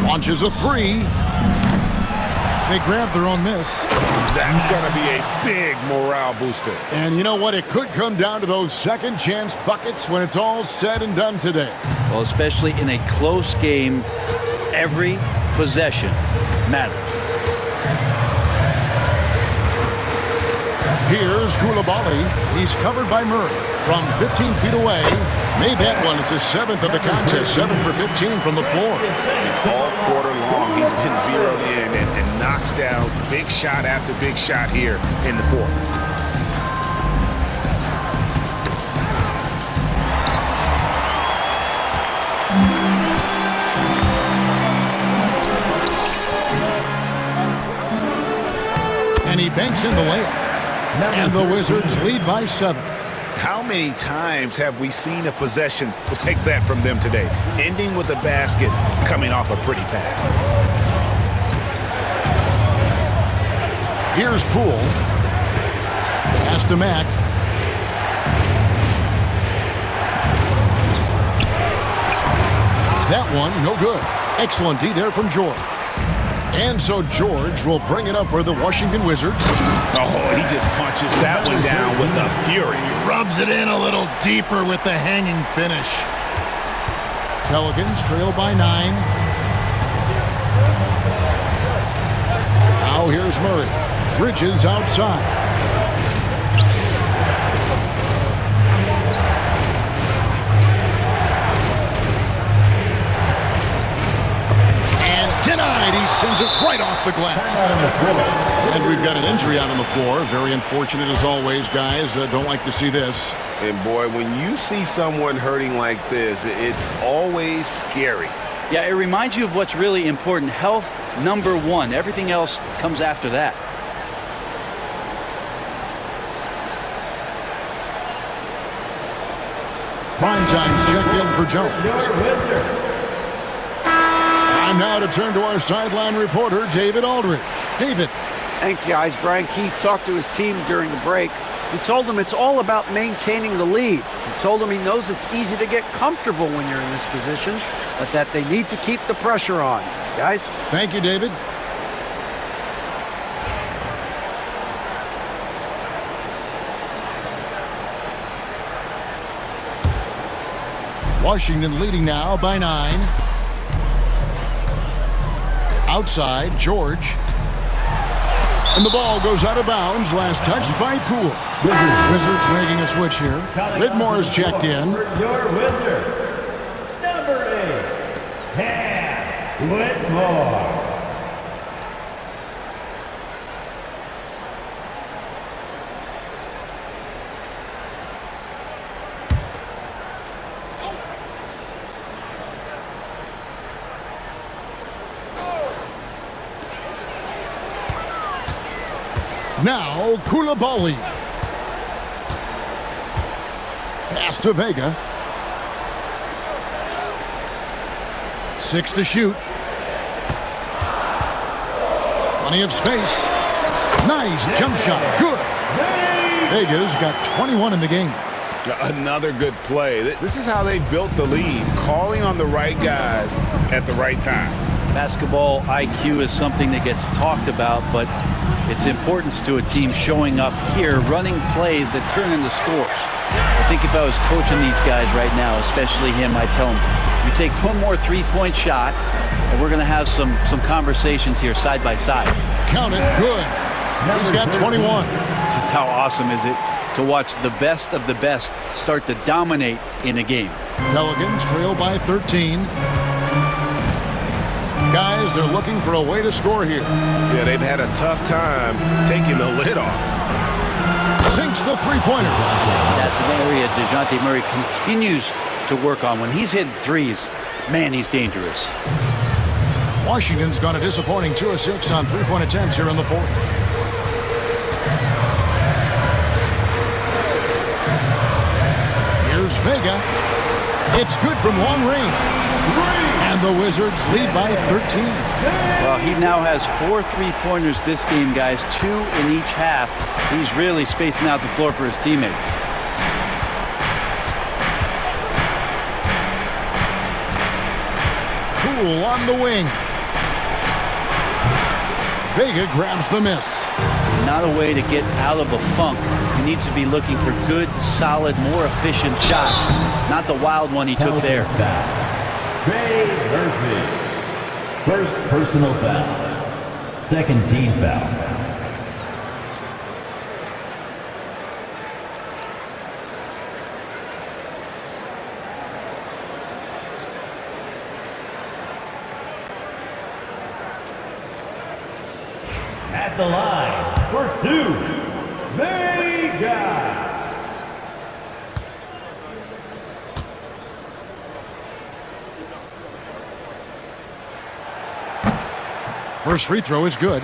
S1: launches a 3. They grab their own miss.
S11: That's going to be a big morale booster.
S1: And you know what? It could come down to those second chance buckets when it's all said and done today.
S3: Well, especially in a close game, every possession matters.
S1: Here's Koulibaly. He's covered by Murray from 15 feet away. Made that one. It's his 7th of the contest. 7 for 15 from the floor.
S2: All quarter long, he's been zeroed in and knocks down big shot after big shot here in the fourth.
S1: And he banks in the layup. And the Wizards lead by 7.
S2: How many times have we seen a possession like that from them today? Ending with a basket, coming off a pretty pass.
S1: Here's Poole. Pass to Mack. That one, no good. Excellent D there from George. And so George will bring it up for the Washington Wizards.
S2: Oh, he just punches that one down with a fury.
S1: He rubs it in a little deeper with the hanging finish. Pelicans trail by 9. Now here's Murray. Bridges outside. Denied. He sends it right off the glass. And we've got an injury out on the floor. Very unfortunate as always, guys. Don't like to see this.
S11: And boy, when you see someone hurting like this, it's always scary.
S3: Yeah, it reminds you of what's really important. Health, number 1. Everything else comes after that.
S1: Prime time's checked in for Jones. Time now to turn to our sideline reporter, David Aldridge. David.
S5: Thanks, guys. Brian Keefe talked to his team during the break. He told them it's all about maintaining the lead. He told them he knows it's easy to get comfortable when you're in this position, but that they need to keep the pressure on. Guys?
S1: Thank you, David. Washington leading now by 9. Outside, George. And the ball goes out of bounds. Last touch by Poole. Wizards making a switch here. Whitmore is checked in.
S4: Your Wizards, number 8, Cam Whitmore.
S1: Now, Koulibaly. Pass to Vega. 6 to shoot. Plenty of space. Nice jump shot. Good. Vega's got 21 in the game.
S2: Another good play. This is how they built the lead, calling on the right guys at the right time.
S3: Basketball IQ is something that gets talked about, but its importance to a team showing up here, running plays that turn into scores. I think if I was coaching these guys right now, especially him, I'd tell him, You take one more three-point shot, and we're going to have some conversations here side by side.
S1: Count it, good. He's got 21.
S3: Just how awesome is it to watch the best of the best start to dominate in a game.
S1: Pelicans trail by 13. Guys, they're looking for a way to score here.
S11: Yeah, they've had a tough time taking the lid off.
S1: Sinks the three-pointer.
S3: That's an area DeJounte Murray continues to work on. When he's hitting threes, man, he's dangerous.
S1: Washington's gone a disappointing 2 of 6 on three-point attempts here in the fourth. Here's Vega. It's good from long range. And the Wizards lead by 13.
S3: Well, he now has 4 three-pointers this game, guys, 2 in each half. He's really spacing out the floor for his teammates.
S1: Poole on the wing. Vega grabs the miss.
S3: Not a way to get out of a funk. He needs to be looking for good, solid, more efficient shots. Not the wild one he took there.
S7: Trey Murphy. First personal foul. Second team foul. At the line for 2, Vega.
S1: First free throw is good.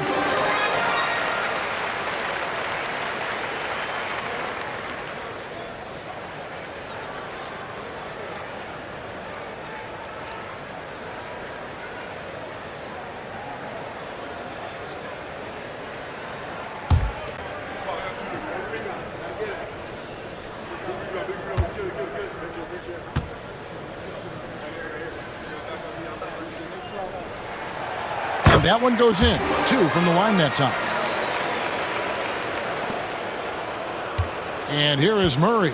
S1: And that one goes in. 2 from the line that time. And here is Murray.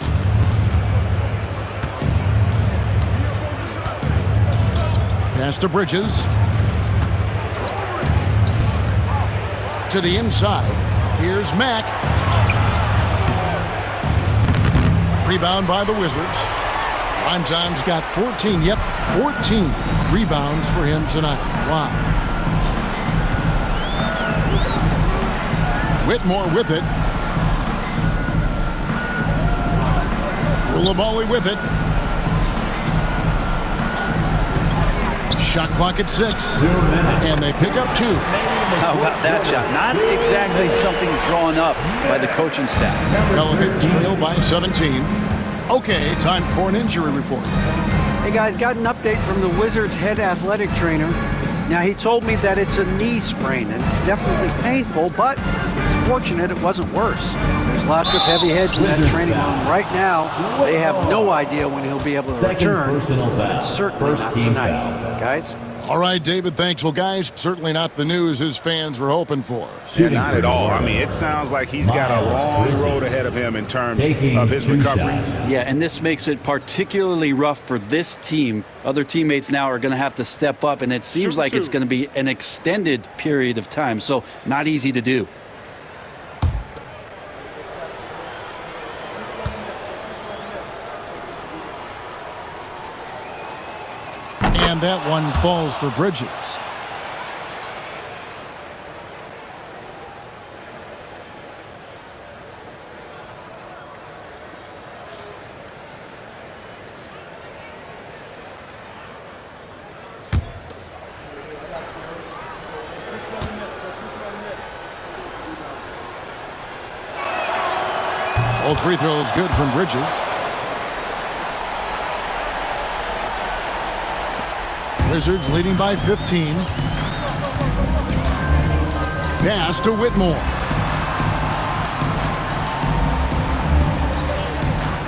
S1: Pass to Bridges. To the inside. Here's Mack. Rebound by the Wizards. Prime's got 14. Yep, 14 rebounds for him tonight. Wow. Whitmore with it. Koulibaly with it. Shot clock at 6. And they pick up 2.
S3: How about that shot? Not exactly something drawn up by the coaching staff.
S1: Pelicans trail by 17. Okay, time for an injury report.
S5: Hey guys, got an update from the Wizards head athletic trainer. Now he told me that it's a knee sprain and it's definitely painful, but it's fortunate it wasn't worse. There's lots of heavy heads in that training room right now. They have no idea when he'll be able to return. And certainly not tonight. Guys?
S1: All right, David, thanks. Well, guys, certainly not the news his fans were hoping for.
S2: Yeah, not at all. I mean, it sounds like he's got a long road ahead of him in terms of his recovery.
S3: Yeah, and this makes it particularly rough for this team. Other teammates now are going to have to step up, and it seems like it's going to be an extended period of time, so not easy to do.
S1: And that one falls for Bridges. Both free throws good from Bridges. Wizards leading by 15. Pass to Whitmore.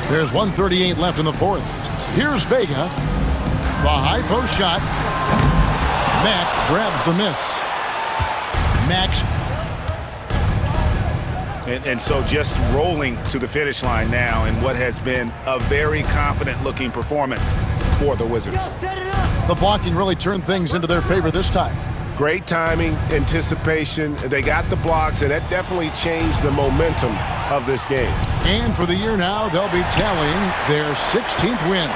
S1: There's 1:38 left in the fourth. Here's Vega. The high post shot. Mack grabs the miss. Max.
S2: And so just rolling to the finish line now in what has been a very confident-looking performance for the Wizards.
S1: The blocking really turned things into their favor this time.
S11: Great timing, anticipation. They got the blocks, and that definitely changed the momentum of this game.
S1: And for the year now, they'll be tallying their 16th win.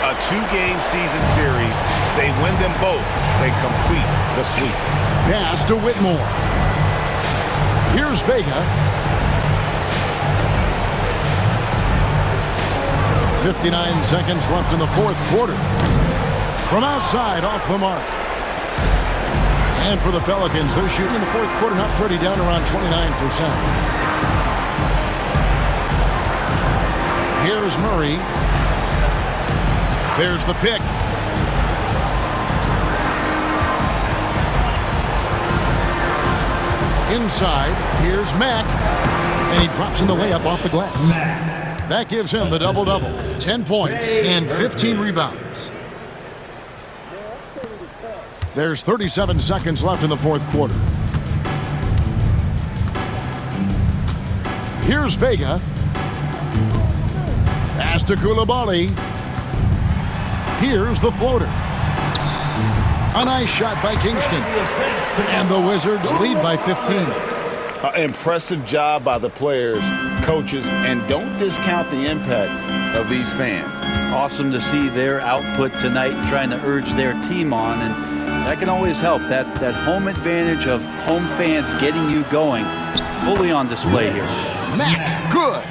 S11: A 2-game season series. They win them both. They complete the sweep.
S1: Pass to Whitmore. Here's Vega. 59 seconds left in the fourth quarter. From outside, off the mark. And for the Pelicans, they're shooting in the fourth quarter not pretty, down around 29%. Here's Murray. There's the pick. Inside, here's Mack. And he drops in the layup off the glass. That gives him the double-double. 10 points and 15 rebounds. There's 37 seconds left in the fourth quarter. Here's Vega. Pass to Coulibaly. Here's the floater. A nice shot by Kingston. And the Wizards lead by 15.
S2: Impressive job by the players, coaches, and don't discount the impact of these fans.
S3: Awesome to see their output tonight, trying to urge their team on, and that can always help. That home advantage of home fans getting you going, fully on display here.
S1: Mack, good.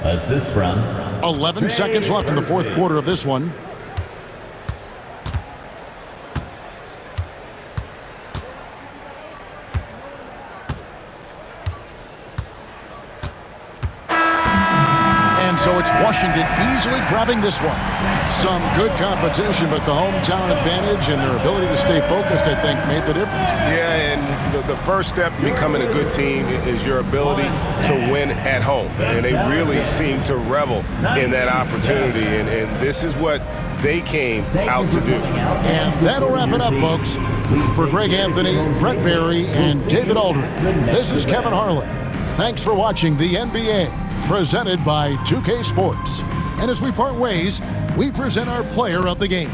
S7: Assist from
S1: 11 seconds left in the fourth quarter of this one. So it's Washington easily grabbing this one. Some good competition, but the hometown advantage and their ability to stay focused, I think, made the difference.
S11: Yeah, and the first step to becoming a good team is your ability to win at home. And they really seem to revel in that opportunity, and this is what they came out to do.
S1: And that'll wrap it up, folks. For Greg Anthony, Brett Barry, and David Aldridge, this is Kevin Harlan. Thanks for watching the NBA. Presented by 2K Sports. And as we part ways, we present our player of the game.